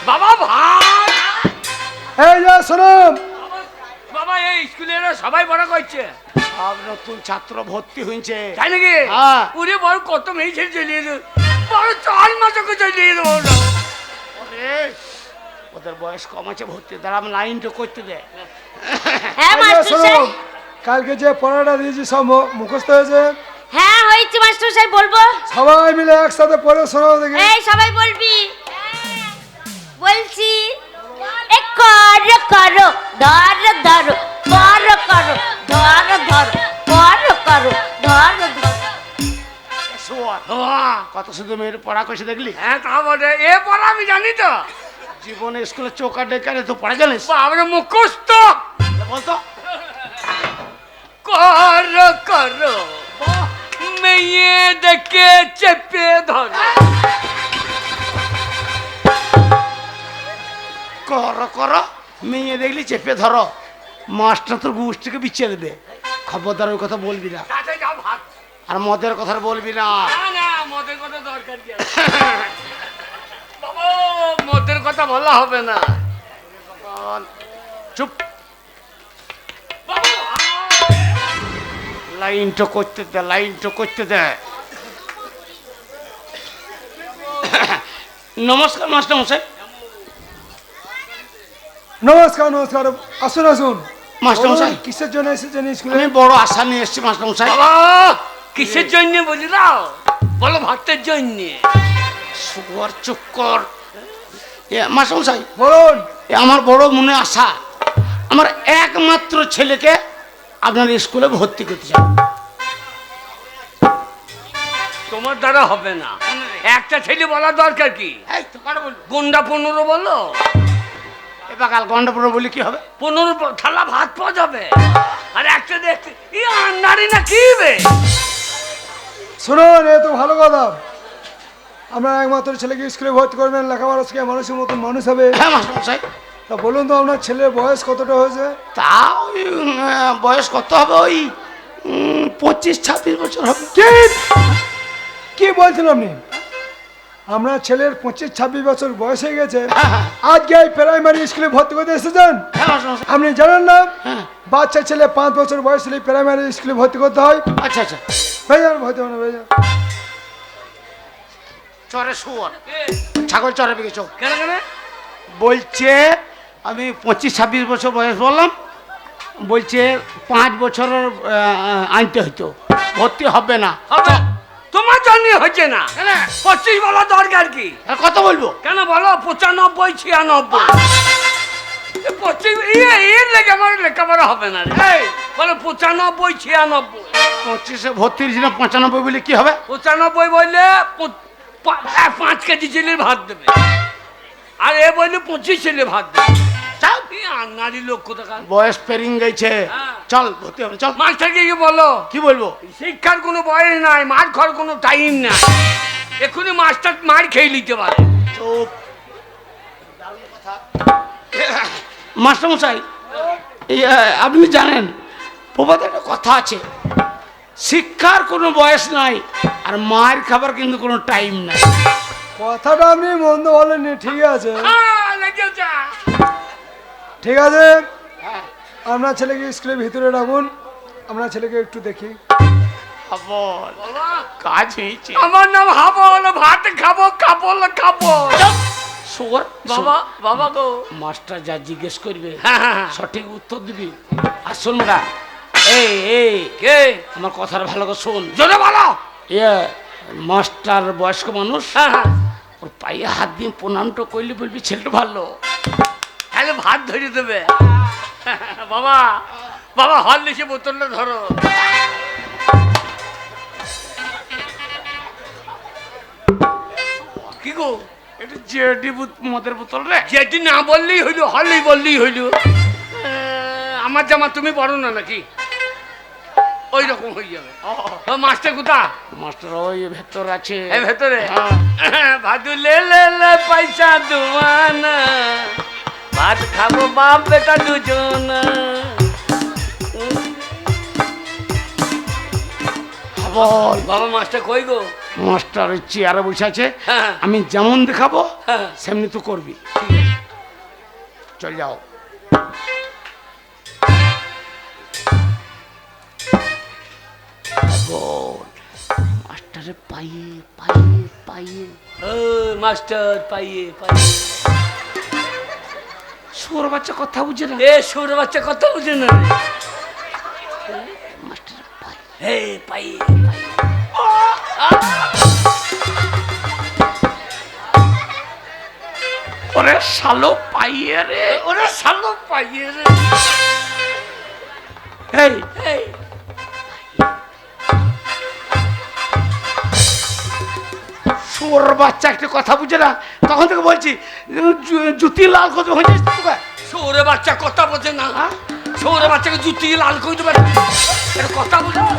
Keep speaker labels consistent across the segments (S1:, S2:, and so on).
S1: বাবা ভাই
S2: এই যে শোনো
S1: বাবা, এই স্কুলের সবাই বড় করছে,
S3: সব নতুন ছাত্র ভর্তি হয়েছে।
S1: তাই নাকি?
S3: হ্যাঁ।
S1: পুরে বড় কত মেয়ে ছেলে চলিয়ে দেবো, বড় 4 মাসকে চলিয়ে দেবো।
S3: ওরে, ওদের বয়স কম আছে, ভর্তি দ্বারা আমি লাইনটা করতে দেয়।
S4: হ্যাঁ
S2: এই যে
S4: মাস্টার
S2: শোনো
S4: সাহেব।
S2: কালকে যে পড়াটা দিয়েছি সব মুখস্থ হয়েছে?
S4: হ্যাঁ হয়েছে মাস্টার সাহেব, বলবো?
S2: সবাই মিলে একসাথে পড়ে শোনাও দেখি।
S4: এই সবাই বলবি? বলছি, এ করো করো ধরো ধরো, করো করো ধরো ধরো, করো করো ধরো ধরো।
S3: শোয়ার কত শুধু মেয়ের পড়া কইছে দেখলি?
S1: হ্যাঁ তা বটে, এ পড়া আমি জানি তো।
S3: জীবনে স্কুলে চোখা ডেকারে তো পড়া জানিস?
S1: আমরা মুখস্থ।
S3: বলতো
S1: করো করো মেয়ে দেখে চেপে ধরো।
S3: করো করো মেয়ে দেখলি চেপে ধরো, মাস্টার তোর গোষ্ঠীকে বিছিয়ে দেবে। খবরদার ওই কথা বলবি না,
S1: তাতে যাও ভাত।
S3: আর মদের কথা বলবি না।
S1: না না, মদের কথা দরকার কি আছে? বাবা, মদের কথা বলা হবে না।
S3: চুপ,
S1: বাবা,
S3: লাইনটা করতে দে, লাইনটা করতে দে। নমস্কার মাস্টার মশাই।
S2: নমস্কার নমস্কার, আসুন আসুন।
S3: মাস্টার মশাই,
S2: বলুন, কিসের জন্য এসেছেন স্কুলে?
S3: আমি বড় আশা নিয়ে এসেছি মাস্টার মশাই।
S1: বাবা, কিসের জন্য বলি দাও? বলো ভক্তের জন্য।
S3: সুয়ার চুপ কর। মাস্টার মশাই,
S2: বলুন।
S3: আমার বড় মনে আশা, আমার একমাত্র ছেলেকে আপনার স্কুলে ভর্তি করতে চাই।
S1: তোমার দ্বারা হবে না, একটা ছেলে বলা দরকার কি?
S3: এই তো কার বলবো?
S1: গুন্ডা 15 বলো।
S3: এবার কাল গন্ডপুর বলি কি হবে?
S1: 15 থালা ভাত পাওয়া যাবে। আর একটা দেখতে ই আন্ডারি না কি বে?
S2: শুনুন, এ তো ভালো কথা। আমরা একমাত্র ছেলেকে স্কুলে ভর্তি করবেন, লেখাপড়া শিখে মানুষের মতন মানুষ হবে।
S3: হ্যাঁ মাস্টার মশাই।
S2: তা বলুন তো, আপনার ছেলের বয়স কতটা হয়েছে?
S3: তা ওই বয়স কত হবে? ওই 25-26 বছর হবে।
S2: কি বলছেন আপনি? আপনার ছেলের 25-26 বছর বয়স হয়ে গেছে, আজকে এই প্রাইমারি স্কুলে ভর্তি করতে এসেছেন?
S3: হ্যাঁ মাস্টার মশাই।
S2: আপনি জানেন না
S3: হ্যাঁ।
S2: বাচ্চা ছেলে 5 বছর বয়স হলে প্রাইমারি স্কুলে ভর্তি করতে হয়?
S3: আচ্ছা আচ্ছা,
S2: ভাইজান ভর্তি হবে না ভাইজান।
S3: চরে শুয়ার ছাগল চরে বিকে চোখ
S1: কেন কেন?
S3: বলছে আমি 25-26 বছর বয়স বললাম, বলছে 5 বছরের আনতে হইতো, ভর্তি হবে না।
S1: হবে, তোমার জন্য হচ্ছে না। 25 বলা দরকার কি?
S3: আর কত বলবো?
S1: কেন বলো 95, 96। 25 এর লেগে আমার লেখাপড়া হবে না রে। এই, বলো 95, 96।
S3: 25-এ ভর্তির জন্য 95 বলে কি হবে?
S1: 95 বললে 5 কেজি ছেলে ভাত দেবে, আর এ বললে 25 ছেলে ভাত দেবে। নারী লোক কোথাকার।
S3: বয়স পেরিং গেছে,
S1: হ্যাঁ।
S3: চল ভর্তি হবে, চল।
S1: মাস্টারকে কি বলো?
S3: কি বলবো?
S1: শিক্ষার কোনো বয়স নাই, মার খাওয়ার কোনো টাইম নাই। এক্ষুনি মাস্টার মার খেয়ে নিতে পারে।
S3: চুপ। মাস্টার মশাই, এই আপনি জানেন প্রবাদে একটা কথা আছে, শিক্ষার কোনো বয়স নাই, আর মার খাবার কিন্তু কোনো টাইম নাই।
S2: কথাটা আপনি মন্দ বলেননি, ঠিক আছে
S1: লেগে যা।
S2: ঠিক আছে।
S3: হ্যাঁ,
S2: আপনার ছেলেকে স্কুলের ভিতরে রাখুন, আপনার ছেলেকে একটু দেখি।
S3: বল,
S1: বাবা,
S3: কাজ হয়েছে।
S1: আমার নাম হাবল, ভাত খাবো খাবো খাবো।
S3: শোর
S1: বাবা বাবা গো,
S3: মাস্টার যা জিজ্ঞেস করবে
S1: হ্যাঁ।
S3: সঠিক উত্তর দিবি। আর শোন না, এই এই
S1: কে?
S3: আমার কথার ভালো করে শোন।
S1: জোরে বলো।
S3: মাস্টার বয়স্ক মানুষ,
S1: হ্যাঁ,
S3: ওর পায়ে হাত দিয়ে প্রণামটা করলে বলবি ছেলেটা ভালো।
S1: তাহলে ভাত ধরে দেবে। বাবা বাবা, হরলিক্সের বোতলটা ধরো। কি গো?
S3: এটা জেডি মদের বোতল রে।
S1: যেটি না বললেই হইলো, হরলিক্স বললেই হইলো। আমার জামা তুমি পড়ো না নাকি? ওই রকম হয়ে যাবে। ও মাস্টার কোথা?
S3: মাস্টার ওই ভেতর আছে।
S1: এই ভেতরে।
S3: হ্যাঁ।
S1: ভাদু লে লে লে পয়সা দুয়ানা, ভাত খাবো বাপ বেটা দুজন।
S3: বল
S1: বাবা মাস্টার কই গো?
S3: মাস্টার ওই চেয়ারে বসে আছে,
S1: হ্যাঁ।
S3: আমি যেমন দেখাবো
S1: হ্যাঁ।
S3: সেমনি তো করবি। চল যাও। মাস্টারে পাইয়ে পাইয়ে পাইয়ে
S1: ও মাস্টার পাইয়ে পাইয়ে
S3: সোর বাচ্চা কথা বুঝে না।
S1: এ সৌর বাচ্চা কত বুঝে না
S3: মাস্টার পাইয়ে
S1: হে পাইয়ে পাইয়ে
S3: ওরে শালো পাইয়ে রে।
S1: ওরা সালো পাইয়ে রে
S3: এই
S1: এই
S3: সোর বাচ্চা একটা কথা বুঝে না, তখন থেকে বলছি জুতি লাল কত হয়ে যাচ্ছে তোকে।
S1: সৌরে বাচ্চা কথা বোঝে না
S3: হ্যাঁ?
S1: সৌরে বাচ্চাকে জুতি লাল করে দেবে এটা কথা বোঝে না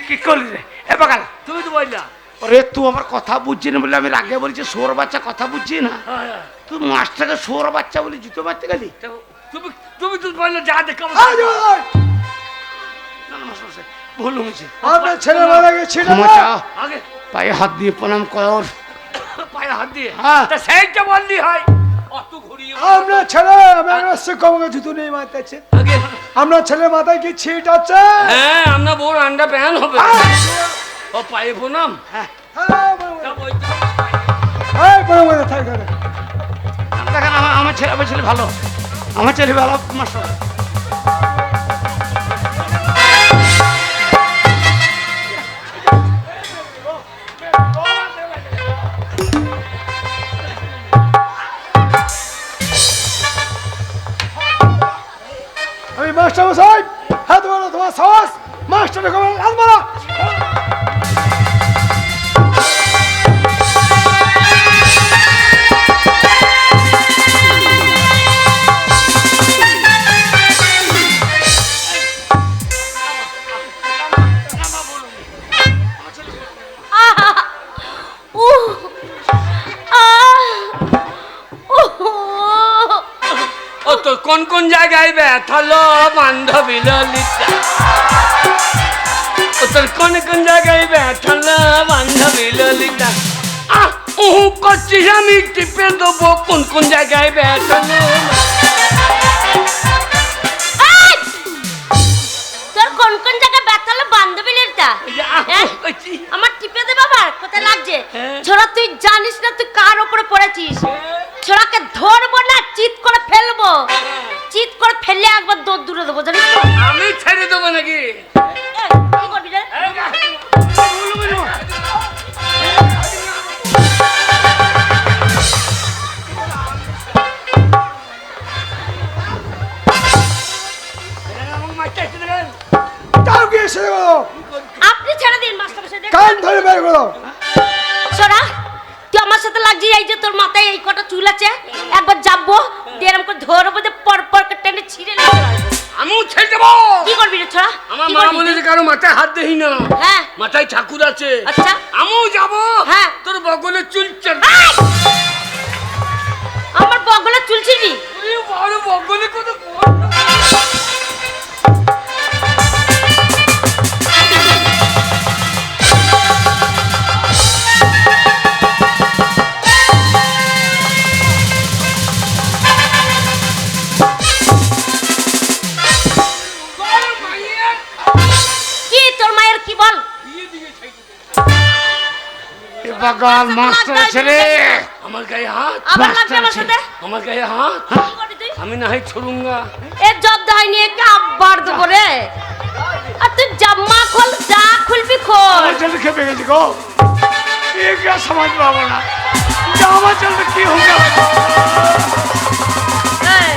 S3: কি করলি রে? এ বাগাল,
S1: তুমি তো বললা
S3: ওরে তুই আমার কথা বুঝছি না বলে আমি রাগে বলছি সোর বাচ্চা কথা বুঝছি না, তুই মাস্টারকে সোর বাচ্চা বলে জুতো মারতে গেলি।
S1: তুমি তুমি তো বললে যা দেখো
S2: এই যে, এই,
S3: না না মাস্টার ভুল হয়েছে,
S2: আপনার ছেলে মারা গেছিল
S3: ক্ষমা
S2: না?
S3: চাও,
S1: আগে
S3: পায়ে হাত দিয়ে প্রণাম কর।
S1: পায়ে হাত দিয়ে
S3: হ্যাঁ।
S1: তা সেইটা বললি হয় অত ঘুরিয়ে
S2: আপনার ছেলে শিক্ষককে জুতো নিয়ে মারতেছে।
S1: আগে
S2: আপনার ছেলে মাথায় কি ছিট আছে?
S1: হ্যাঁ আমরা বউর আন্ডা প্যান হবে ও পায়ে প্রণাম
S3: হ্যাঁ,
S2: হ্যাঁ, বলো,
S1: তা
S2: বলো।
S1: বলতে
S2: এই, বলো, বলো, থাক, থাক।
S3: দেখেন আমার ছেলে ভালো, আমার ছেলে ভালো মাস্টার।
S2: আমি মাস্টার মশাই, হাত মারো, তোমার সাহস, মাস্টারের খবর হাত মারো।
S1: ও তো কোন কোন জায়গায় ব্যথালো বান্ধবী ললিতা ও তোর কোন কোন জায়গায় ব্যথালো বান্ধবী ললিতা করছিস আমি টিপে দেবো কোন কোন জায়গায় ব্যথালো
S4: তোর কোন কোন জায়গায় ব্যথালো বান্ধবী লেটা
S1: এই যে আহ
S4: হ্যাঁ?
S1: করছি।
S4: আমার টিপে দে বাবা, কোথায় লাগছে?
S1: হ্যাঁ।
S4: ছোড়া তুই জানিস না তুই কার উপরে পড়েছিস? ছোড়াকে ধরবো না, চিৎ করে ফেলবো, চিৎ করে ফেললে একবার দৌড় দূরে দেবো, জানিস তো?
S1: আমি ছেড়ে দেবো নাকি
S4: এই, কি করবি রে?
S2: যাও গিয়ে সেরে বলো,
S4: আপনি ছেড়ে দিন মাস্টার মশাই, দেখুন।
S2: কান ধরে বের করো।
S4: ছোড়া তুই আমার সাথে লাগছি, এই যে তোর মাথায় এই কটা চুল আছে, একবার যাবো দিয়ে এরকম করে ধরবো, দিয়ে পর পর করে টেনে ছিঁড়ে নিয়ে চলে আসবো।
S1: আমিও ছেড়ে দেবো
S4: কি করবি রে ছোড়া?
S1: আমার
S4: কি
S1: মা
S4: করবি?
S1: বলেছে কারো মাথায় হাত দেই না
S4: হ্যাঁ।
S1: মাথায় ঠাকুর আছে
S4: আচ্ছা।
S1: আমিও যাবো
S4: হ্যাঁ।
S1: তোর বগলে চুল চাল
S4: এই! আমার বগলে চুল ছিঁড়বি?
S1: বড় বগলে কত
S4: কি তোর মায়ের কি বল?
S3: এ বাগাল মাস্টার ছেলে,
S1: আমার গায়ে হাত
S4: আবার লাগবে আমার সাথে?
S1: আমার গায়ে হাত
S4: কি করবি তুই?
S1: আমি না হয় ছড়ুঙ্গা
S4: এর জব দাই নিয়ে কে আবার দেবো রে? আর তুই জামা খোল, যা খুলবি খোল।
S3: আমার ছেলে খেপে গেছি গো, এ কে সমাজ পাবো না, যা আমার ছেলে কি হোক
S4: এই,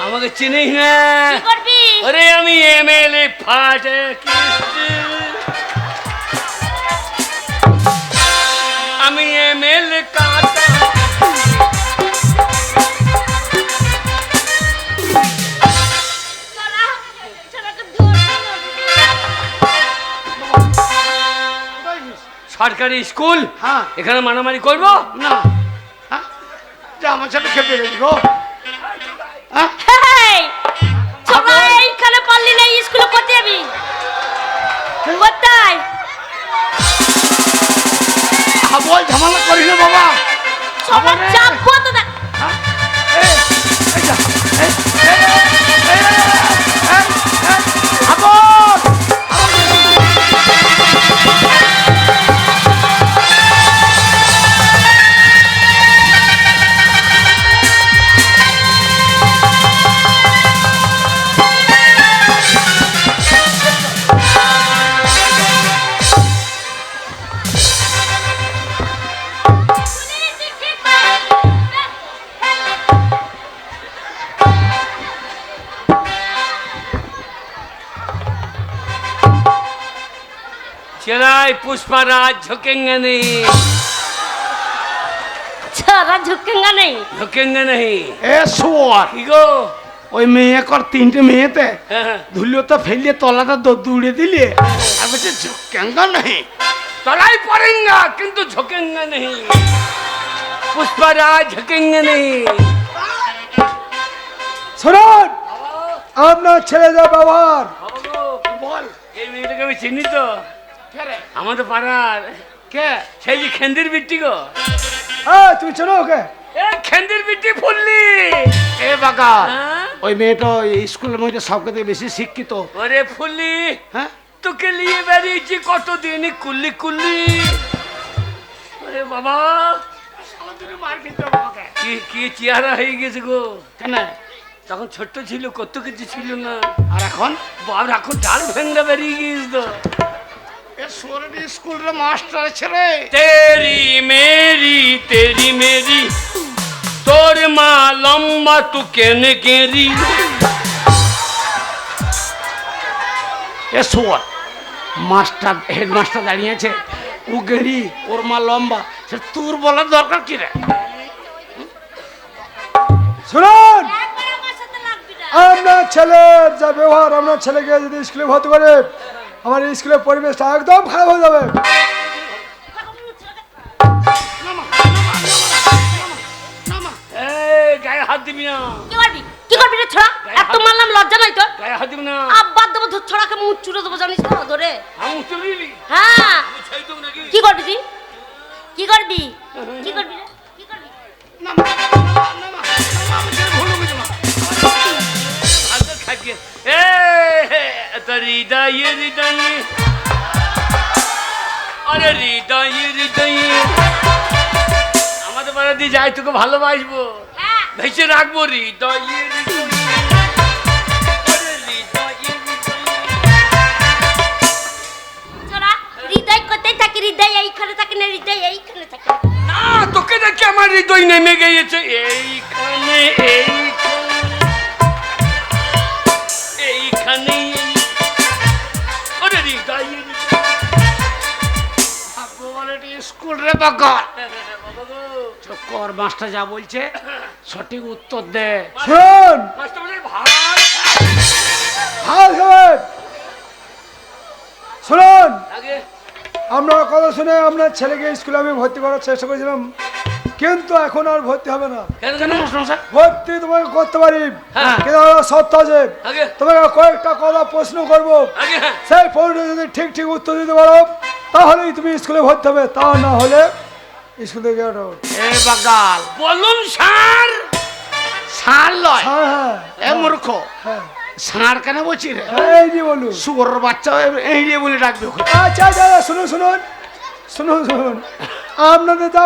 S1: আমাকে চিনিস না
S4: কি করবি?
S1: ওরে আমি এমএলএ ফাটে আমি এমএলএ কাটা সরকারি স্কুল,
S3: হ্যাঁ।
S1: এখানে মারামারি করবো
S3: না হ্যাঁ? যা আমার সাথে খেপে গেলি গো হ্যাঁ?
S4: হেই, ছোড়া এইখানে পারলি না, স্কুলে করতে যাবি কোথায়?
S3: বল ঝামেলা করিস না বাবা।
S4: ছোড়া চাপবো তো দেখ।
S3: হ্যাঁ? এই যা, আবল!
S1: चलाए पुष्पराज झुकेंगे नहीं,
S4: ছোড়া ঝুঁকেঙ্গা নেই।
S1: झुकेंगे नहीं।
S3: এ শুয়ার,
S1: কি গো?
S3: ওই মেয়ে কর তিনটে মেয়েতে
S1: হ্যাঁ,
S3: ধুলিও তো ফেলিয়ে তলাটা দৌড়ে দিলে আর বলছে কেঙ্গা নেই।
S1: तलाई पड़ेगा किंतु झुकेंगे नहीं, पुष्पराज झुकेंगे नहीं।
S2: শুনুন, আপনার ছেলে যা ব্যবহার,
S3: বল
S1: এই মেয়েটাকে আমি চিনি তো,
S3: কে রে?
S1: আমাদের পাড়ার
S3: কে?
S1: সেই যে খেন্দির বিটি গো,
S2: হ্যাঁ তুমি চেনো ওকে?
S1: এ খেন্দির বিটি ফুললি।
S3: এ বাকা,
S1: হ্যাঁ?
S3: ওই মেয়েটা এই স্কুলের মধ্যে সবকে বেশি শিক্ষিত।
S1: ওরে ফুললি,
S3: হ্যাঁ
S1: তোকে নিয়ে বেরিয়েছি কতদিন কুল্লি কুল্লি। ওরে বাবা,
S3: মার খেতে হবে আমাকে।
S1: কি কি চেহারা হয়ে গেছে গো।
S3: কেন?
S1: তখন ছোট্ট ছিল, কত কিছু ছিল না,
S3: আর এখন
S1: বাবার এখন ডাল ভেঙ্গা বেরিয়ে গিয়েছে তো।
S3: এ সোরের স্কুলের মাস্টার ছেলে।
S1: তেরি মেরি তোর মা লম্বা তু কেনে কেরি।
S3: এ সোর মাস্টার হেডমাস্টার দাঁড়িয়ে আছে, ও গেড়ি ওর মা লম্বা, সে তোর বলার দরকার কি রে?
S2: শুনুন,
S4: একবার আমার সাথে লাগবি না।
S2: আপনার ছেলের যা ব্যবহার, আপনার ছেলেকে যদি স্কুলে ভর্তি করে আমার স্কুলের পরিবেশটা একদম খারাপ হয়ে যাবে।
S1: এই গায়ে হাত দিবি না,
S4: কি করবি? কি করবি রে ছোড়া? এত মারলাম, লজ্জা নাই তোর?
S1: গায়ে হাত দিবি না।
S4: আব্বার দেবো ধর, ছোড়াকে মুখ চুড়ে দেবো, জানিস তো ধরে।
S1: আমি তুলিলি
S4: হ্যাঁ,
S1: ছেড়ে দেবো নাকি?
S4: কি করবি তুই? কি করবি? কি করবি রে? কি করবি?
S1: ভালো থাকে। এ তোর হৃদয়ে হৃদয়ে, আরে হৃদয়ে আমাদের বাড়ি দিয়ে যাই, তোকে ভালোবাসবো,
S4: হ্যাঁ,
S1: ভেসে রাখবো হৃদয়ে হৃদয়ে। আরে হৃদয়ে হৃদয়ে।
S4: ছোড়া হৃদয় কোথায় থাকে? হৃদয় এইখানে থাকে না, হৃদয় এইখানে থাকে।
S1: না, তোকে দেখে আমার হৃদয় নেমে গিয়েছে এইখানে, এইখানে। আরে হৃদয়ে
S3: স্কুল রে বাকা,
S1: বাবা গো,
S3: কর মাস্টার যা বলছে সঠিক উত্তর দে।
S2: শুনুন,
S1: মাস্টারমশাই ভাত।
S2: ভালো খাবেন। শুনুন,
S1: আগে
S2: আপনার কথা শুনে আপনার ছেলেকে স্কুলে আমি ভর্তি করার চেষ্টা করেছিলাম, কিন্তু এখন আর ভর্তি হবে না।
S1: কেন
S3: কেন
S1: কেন?
S3: মাস্টারমশাই?
S2: ভর্তি তোমাকে করতে পারি,
S1: হ্যাঁ।
S2: কিন্তু আমার শর্ত আছে।
S1: আগে
S2: তোমাকে কয়েকটা কথা প্রশ্ন করবো,
S1: আগে হ্যাঁ।
S2: সেই প্রশ্নের যদি ঠিক ঠিক উত্তর দিতে পারো তাহলেই তুমি স্কুলে ভর্তি হবে, তা না হলে স্কুল থেকে out out।
S3: এ বাগাল
S1: বলুন স্যার।
S3: সার লয়।
S2: হ্যাঁ হ্যাঁ
S3: এ মূর্খ,
S2: হ্যাঁ
S3: সার কেন বলছি রে?
S2: এই যে বলুন।
S3: শুয়োরের বাচ্চা এই রে বলে ডাকবে ওকে।
S2: আচ্ছা আচ্ছা শুনুন শুনুন শুনুন শুনুন, আপনাদের যা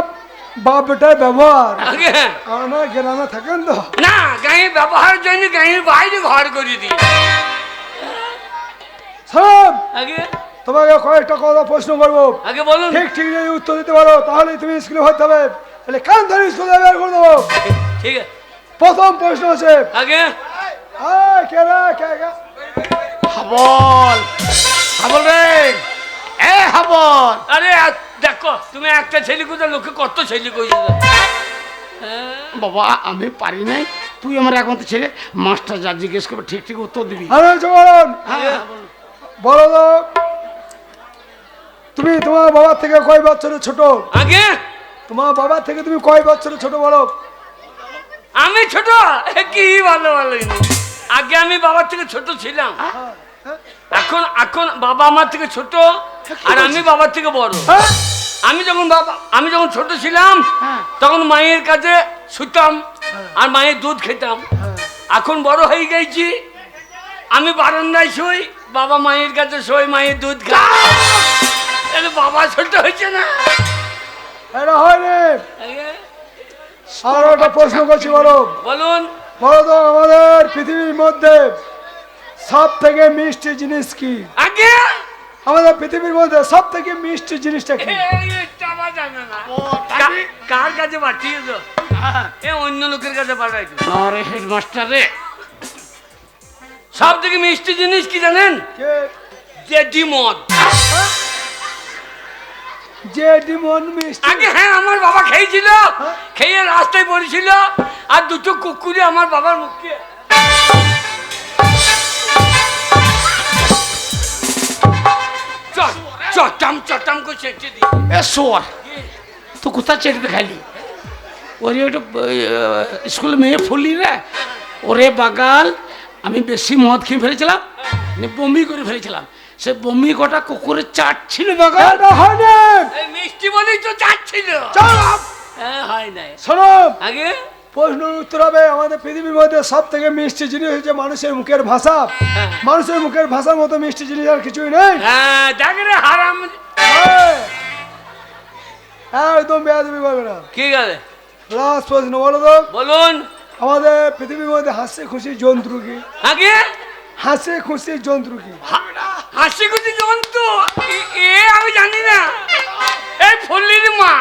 S2: বাপ বেটার ব্যবহার,
S1: আগে হ্যাঁ।
S2: আমার গ্রামে থাকেন তো,
S1: না, গায়ে ব্যবহার জন্য গায়ের বাইরে ঘর করে দিই।
S2: সব
S1: আগে
S2: তোমাকে কয়েকটা কথা প্রশ্ন করবো,
S1: আগে বলুন।
S2: ঠিক ঠিক যদি উত্তর দিতে পারো তাহলেই তুমি স্কুলে ভর্তি হবে, তাহলে কান ধরে স্কুলে বের করে দেবো।
S1: ঠিক আছে।
S2: প্রথম প্রশ্ন আছে,
S1: আগে
S3: হাবল, হাবল রে, এ হাবল।
S1: আরে দেখো, তুমি একটা ছেলে কোথায়, লোকে কত ছেলে কইছে।
S3: বাবা আমি পারি নাই, তুই আমার একমাত্র ছেলে, মাস্টার যা জিজ্ঞেস করবে ঠিক ঠিক উত্তর দিবি।
S2: আরে জগরণ
S3: হ্যাঁ, বল।
S2: বলো তো, তুমি তোমার বাবার থেকে কয় বছরের ছোট?
S1: আগে
S2: তোমার বাবার থেকে তুমি কয় বছরের ছোট বলো?
S1: আমি ছোট? কি ভালো ভালো আগে আমি বাবার থেকে ছোট ছিলাম। এখন এখন বাবা আমার থেকে ছোট আর আমি বাবার থেকে বড়।
S2: হ্যাঁ?
S1: আমি যখন ছোট ছিলাম
S3: হ্যাঁ।
S1: তখন মায়ের কাছে শুতাম আর মায়ের দুধ খেতাম। এখন বড় হয়ে গেছি, আমি বারান্দায় শুই, বাবা মায়ের কাছে শুই, মায়ের দুধ খায়। তাহলে বাবা ছোট হয়েছে না?
S2: এটা হয়নি। আর একটা প্রশ্ন করছি, বলো
S1: বলুন।
S2: বলো তো, আমাদের পৃথিবীর মধ্যে সব থেকে মিষ্টি জিনিস কি?
S1: আগে
S2: আমাদের পৃথিবীর মধ্যে সব থেকে মিষ্টি জিনিসটা কি?
S1: এটা আমার জানা না।
S3: ও, তাই?
S1: কার কাছে পাঠিয়েছ? এ অন্য লোকের কাছে পাঠাইছো।
S3: আরে হেডমাস্টার রে,
S1: সব থেকে মিষ্টি জিনিস কি জানেন?
S2: কে?
S1: জেডি মদ।
S2: যে ডিমন মিষ্টি।
S1: আগে হ্যাঁ, আমার বাবা খেয়েছিল, খেয়ে রাস্তায় পড়েছিল আর দুটো কুকুরে আমার বাবার মুখে চটাম চটাম করে চেটে দিই।
S3: এ সোর তো কোথা চেটে খালি? ওরে ওটা স্কুলে মেয়ে ফুলি রে, ওরে বাগাল আমি বেশি মদ খেয়ে ফেলেছিলাম, বমি করে ফেলেছিলাম। সে বমি কটা কুকুরের চাট ছিল বাগাল।
S2: এটা হয়নি।
S1: এই মিষ্টি বলেই তো যাচ্ছিল।
S2: চুপ!
S1: হ্যাঁ, হয় নাই।
S2: শোনো,
S1: আগে
S2: প্রশ্নের উত্তর হবে আমাদের পৃথিবীর মধ্যে সব থেকে মিষ্টি জিনিস হচ্ছে মানুষের মুখের ভাষা। মানুষের মুখের ভাষার মতো মিষ্টি জিনিস আর কিছুই নেই।
S1: হ্যাঁ, দেখ রে হারাম।
S2: হ্যাঁ, একদম বেয়াদবি করবে না।
S1: কি গেলে
S2: লাস্ট প্রশ্ন, বলো তো,
S1: বলুন।
S2: আমাদের পৃথিবীর মধ্যে হাসি খুশি জন্তু কি?
S1: আগে
S2: হাসি খুশি জন্তু কি?
S1: হাসি খুশি জন্তু আমি জানি না। এই ফুল্লির মা।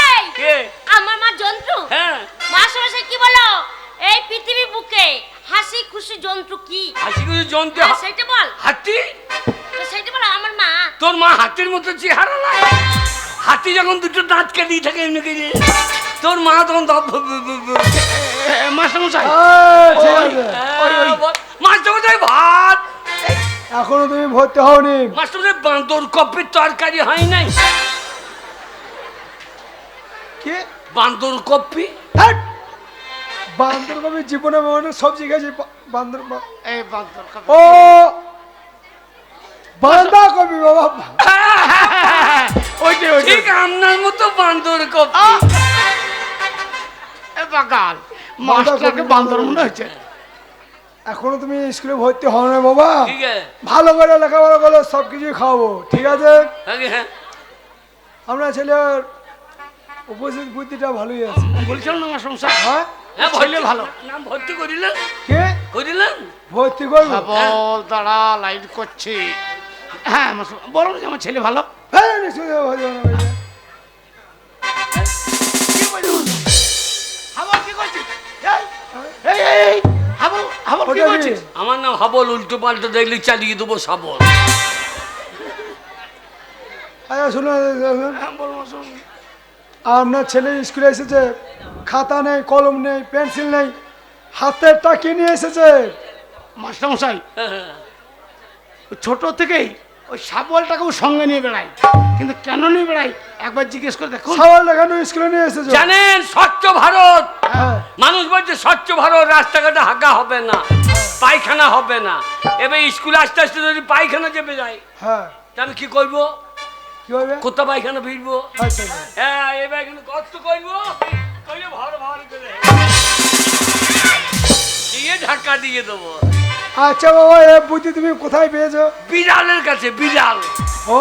S4: এই
S1: কে?
S4: আমার মা জন্তু।
S1: হ্যাঁ,
S4: মাসে কি বলো? এই পৃথিবী বুকে হাসি খুশি জন্তু কি?
S1: হাসি খুশি জন্তু
S4: সেটা বল।
S1: হাতি।
S4: তো সেটা বলো আমার মা।
S1: তোর মা হাতির মতো চেহারা না? হাতি যখন দুটো দাঁত কেটে থাকে এমনি করে, তোর মা তখন
S3: মাস্টারমশাই
S2: ঠিক আছে।
S1: মাস্টারমশাই ভাত।
S2: এখনো তুমি ভর্তি হওনি।
S1: মাস্টারমশাই বাঁদর কপির তরকারি হয় নাই?
S2: কি?
S1: বাঁদর কপি।
S2: ধ্যাৎ! বান্দর কবি জীবনে অনেক সবজি খেয়েছি। বান্দর
S3: এই বান্দর কপি।
S2: ও বান্দা কবি বাবা।
S3: ওইটে ওইটে
S1: ঠিক আপনার মতো বাঁদর কপি।
S3: এ বাগাল মাস্টারকে বান্দর মনে হচ্ছে।
S2: এখনো তুমি স্কুলে ভর্তি হও না বাবা।
S1: ঠিক আছে।
S2: ভালো করে লেখাপড়া করলে সব কিছুই খাওয়াবো, ঠিক আছে?
S1: আগে হ্যাঁ,
S2: আমরা ছেলের উপস্থিত বুদ্ধিটা ভালোই আছে।
S3: বলছিলাম না মাস্টারমশাই,
S2: হ্যাঁ,
S1: হ্যাঁ
S3: ছেলে ভালো।
S1: নাম ভর্তি করিলেন?
S2: কে
S1: করিলেন?
S2: ভর্তি করবো?
S3: বল দাঁড়া লাইট করছি। হ্যাঁ বলো না যে আমার ছেলে ভালো।
S2: হ্যাঁ, নিশ্চয়ই ভর্তি হবে না ভাইয়া।
S3: হাবল কি করছিস? এই এই এই হাবল হাবল কি
S2: ওটা কি?
S3: করছিস?
S1: আমার নাম হাবল, উল্টো পাল্টো দেখলে চালিয়ে দেবো শাবল।
S2: আচ্ছা শুনুন,
S3: হ্যাঁ বল মাস্টারমশাই।
S2: আপনার ছেলে স্কুলে এসেছে, খাতা নেই, কলম নেই, পেন্সিল নেই, হাতেরটা কি নিয়ে এসেছে?
S3: মাস্টারমশাই ছোট থেকেই ওই শাবলটাকে ও সঙ্গে নিয়ে বেড়ায়, কিন্তু কেন নিয়ে বেড়ায় একবার জিজ্ঞেস করে দেখুন।
S2: সওয়াল দেখানো স্কুলে নিয়ে এসেছে।
S1: জানেন স্বচ্ছ ভারত,
S2: হ্যাঁ,
S1: মানুষ বলছে স্বচ্ছ ভারত, রাস্তাঘাটে হাঁকা হবে না, পায়খানা হবে না। এবার স্কুলে আস্তে আস্তে যদি পায়খানা চেপে যায়,
S2: হ্যাঁ,
S1: তাহলে কি করবো?
S2: কি হবে?
S1: কোথা পায়খানা ভিড়বো?
S2: আচ্ছা,
S1: হ্যাঁ, এবার এখানে কষ্ট করবো, করে ভালো ভালো করে দিয়ে ধাক্কা দিয়ে দেবো।
S2: আচ্ছা বাবা, এ বুদ্ধি তুমি কোথায় পেয়েছো?
S1: বিড়ালের কাছে। বিড়াল
S2: ও,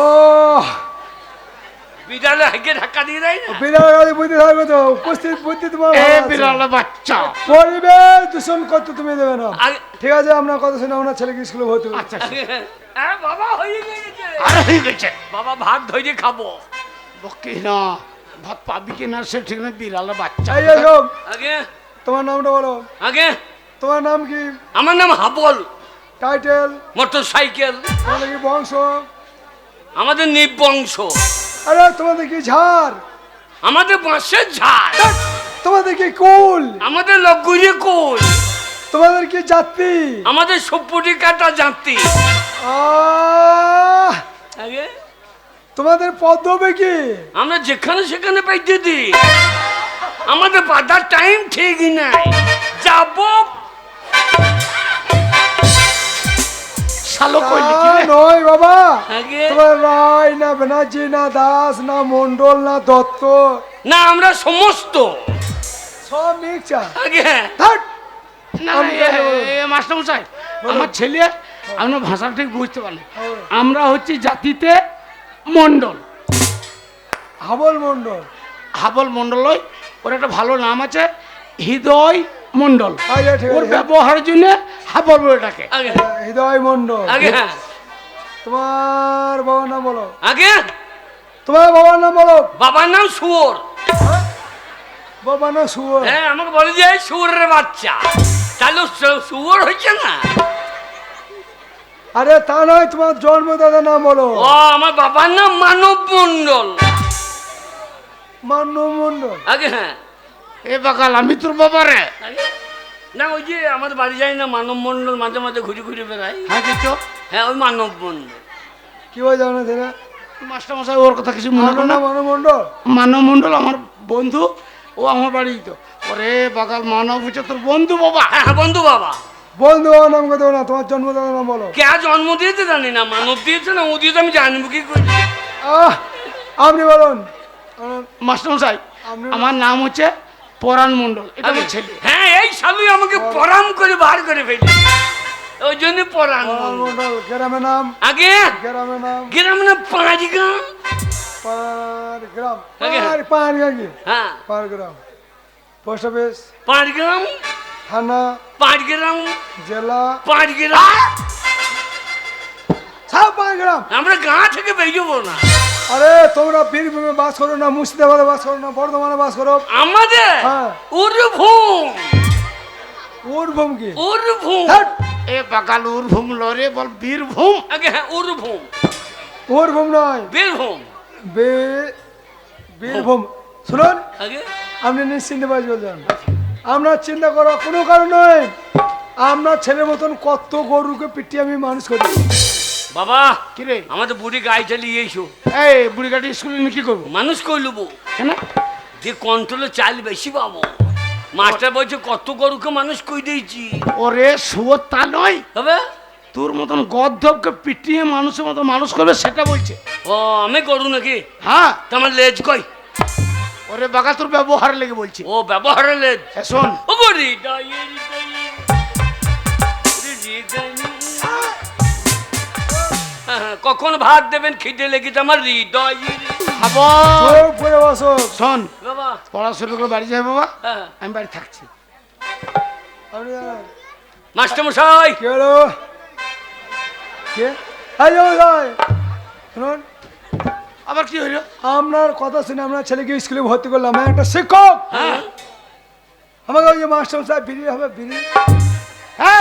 S1: বিড়ালে হেঁকে ধাক্কা দিয়ে দেয় না?
S2: বিড়ালের কাছে বুদ্ধি থাকবে তো, উপস্থিত বুদ্ধি তোমার
S3: এ
S2: ভালো আছে।
S3: বিড়াল বাচ্চা।
S2: পরিবেশ দূষণ করতে তুমি দেবে না।
S1: আগে-
S2: ঠিক আছে, আপনার কথা শুনে আপনার ছেলেকে স্কুলে ভর্তি করবো।
S3: আচ্ছা
S1: হ্যাঁ, বাবা হয়ে গেছে।
S3: আর হয়ে গেছে।
S1: বাবা ভাত ধরে খাবো।
S3: বকি না ভাত পাবি কিনা সে ঠিক না, বিড়াল বাচ্চা।
S2: এই এসব,
S1: আগে
S2: তোমার নামটা বলো।
S1: আগে
S2: তোমার নাম কি?
S1: আমার নাম হাবল।
S2: টাইটেল?
S1: Motor cycle.
S2: তোমাদের কি বংশ?
S1: আমাদের নিবংশ।
S2: আরে তোমাদের কি ঝাড়?
S1: আমাদের বাঁশের ঝাড়।
S2: তোমাদের কি কুল?
S1: আমাদের লগুড়ি কোল।
S2: তোমাদের কি জাতি?
S1: আমাদের সপুটি কাটা জাতি।
S2: তোমাদের পদ হবে কি?
S1: আমরা যেখানে সেখানে পাইতে দিই, আমাদের বাধার টাইম ঠিকই নাই। যাবো
S3: শালো
S2: তা
S3: কইলি কি রে?
S2: নয় বাবা,
S1: আগে
S2: তোমার রায় না ব্যানার্জি না দাস না মন্ডল না দত্ত,
S1: না, আমরা সমস্ত
S2: সব মিক্সচার।
S1: আগে
S2: থাক।
S3: না
S2: আমি জানি বলুন।
S3: মাস্টার মশাই, আমার ছেলে আপনার ভাষা ঠিক বুঝতে পারলেন।
S2: হ্যাঁ।
S3: আমরা হচ্ছি জাতিতে মণ্ডল,
S2: হাবল মন্ডল।
S3: হাবল মণ্ডল নয়, ওর একটা ভালো নাম আছে হৃদয় মণ্ডল।
S2: আচ্ছা, ঠিক
S3: ওর
S2: আছে।
S3: ব্যবহারের জন্য হাবল বলে ডাকে।
S1: আগে
S2: হৃদয় মন্ডল।
S1: আগে হ্যাঁ
S2: তোমার বাবার নাম বলো।
S1: আগে
S2: তোমার বাবার নাম বলো।
S1: বাবার নাম শুয়োর।
S2: বাবার নাম সুবল।
S1: হ্যাঁ, আমাকে বলে যে শুয়োরের বাচ্চা, তাহলে শুয়োর হয়েছে না।
S2: আরে তা নয়, তোমার জন্মদাতার নাম বলো।
S1: ও, আমার বাবার নাম মানব মণ্ডল।
S2: মান্য মন্ডল।
S1: আগে হ্যাঁ
S3: এ বাকাল, আমি তোর বাবারে।
S1: আগে না, ওই যে আমাদের বাড়ি যাই না মানব মণ্ডল, মাঝে মাঝে ঘুরে ঘুরে বেড়াই।
S3: হ্যাঁ কিছু
S1: হ্যাঁ, ওই মানব মণ্ডল।
S2: কি বলে জানো না ছেলে?
S3: মাস্টার মশাই ওর কথা কিছু মনে করো না।
S2: মানব মন্ডল।
S3: মানব মণ্ডল আমার বন্ধু, ও আমার বাড়ি তো। ওরে বাকাল, মানব হচ্ছে তোর বন্ধু বাবা।
S1: হ্যাঁ হ্যাঁ, বন্ধু বাবা।
S2: বন্ধু বাবার নাম কথা না, তোমার জন্মদাতার নাম বলো।
S1: কে জন্ম দিয়েছে জানি না, মানব দিয়েছে না ও দিয়েছে, আমি জানবো কি করে?
S2: আহ, আপনি বলুন।
S3: মাস্টার মশাই,
S2: আপনি-
S3: আমার নাম হচ্ছে পরাণ মণ্ডল, এটা আমার ছেলে।
S1: হ্যাঁ, এই শালুই আমাকে পরাম করে বার করে ফেলি, ওই জন্য পরাণ
S2: মানব
S1: মণ্ডল।
S2: মন্ডল। গ্রামের নাম?
S1: আগে
S2: গ্রামের নাম?
S1: গ্রাম না পাঁচগ্রাম।
S2: পারগ্রাম।
S1: আগে।
S2: পারগ্রাম কি?
S1: হ্যাঁ,
S2: পারগ্রাম। Post office?
S1: পাঁচগ্রাম।
S2: থানা?
S1: পাঁচগ্রাম।
S2: জেলা?
S1: পাঁচগ্রাম।
S2: সব পারগ্রাম।
S1: আমরা গাঁ থেকে বেরোবো না।
S2: আরে তোমরা বীরভূমে বাস করো না, মুর্শিদাবাদে বাস করো না, বর্ধমানে বাস করো?
S1: আমাদের
S2: হ্যাঁ।
S1: উরভূম।
S2: বীরভূম কি?
S1: উরভূম।
S2: ধ্যাৎ,
S3: এ বাকাল, উরভূম লরে বল বীরভূম।
S1: আগে হ্যাঁ, উরভূম।
S2: বীরভূম নয়,
S1: বীরভূম।
S2: বীরভূম। শুনুন,
S1: আগে
S2: আপনি নিশ্চিন্তে বাস বলছেন, আমরা চিন্তা করার কোনো কারণ নয়। আমরা ছেলের মতন কত গরুকে পিটিয়ে আমি মানুষ করি।
S1: বাবা,
S3: কি রে?
S1: আমাদের বুড়ি গাড়ি চালিয়ে এসো,
S3: এই বুড়ি গাড়ি স্কুলে নিয়ে কি করবো?
S1: মানুষ করলবো
S3: কেন?
S1: যে কন্ট্রোলে চাল বেশি পাবো। মাস্টার বলছে কত গরুকে মানুষ কই দিয়েছি।
S3: ওরে শুয়োর তা নয়,
S1: হবে
S3: তোর মতন গদ্ধবকে পিটিয়ে মানুষের মতো মানুষ করবে সেটা বলছে।
S1: ও, আমি গরু নাকি?
S3: হ্যাঁ,
S1: তোমার লেজ কই?
S3: ওরে বাকাল, তোর ব্যবহার লেগে বলছি।
S1: ও, ব্যবহারের লেজ।
S3: এ শোন,
S1: ও গরি ডাইয়ে ডাইয়ে রি ডাইয়ে। হ্যাঁ, কখন ভাত দেবেন? খিদে লেগেছে আমার হৃদয়।
S3: খাবো।
S2: চোখ পরে বসো।
S3: শোন,
S1: বাবা
S3: পড়াশোনা করে বাড়ি যাবে বাবা,
S1: হ্যাঁ,
S3: আমি বাড়ি থাকছি।
S2: আপনি জানেন?
S1: মাস্টার মশাই।
S2: কে হলো? কে? এই যে মশাই, শুনুন,
S3: আবার কি হইলো?
S2: আপনার কথা শুনে আমরা ছেলেকে স্কুলে ভর্তি করলাম। আমি একটা শিক্ষক।
S1: হ্যাঁ,
S2: আমাকে ওই যে মাস্টার সাহেব বিড়ি হবে, বিড়ি।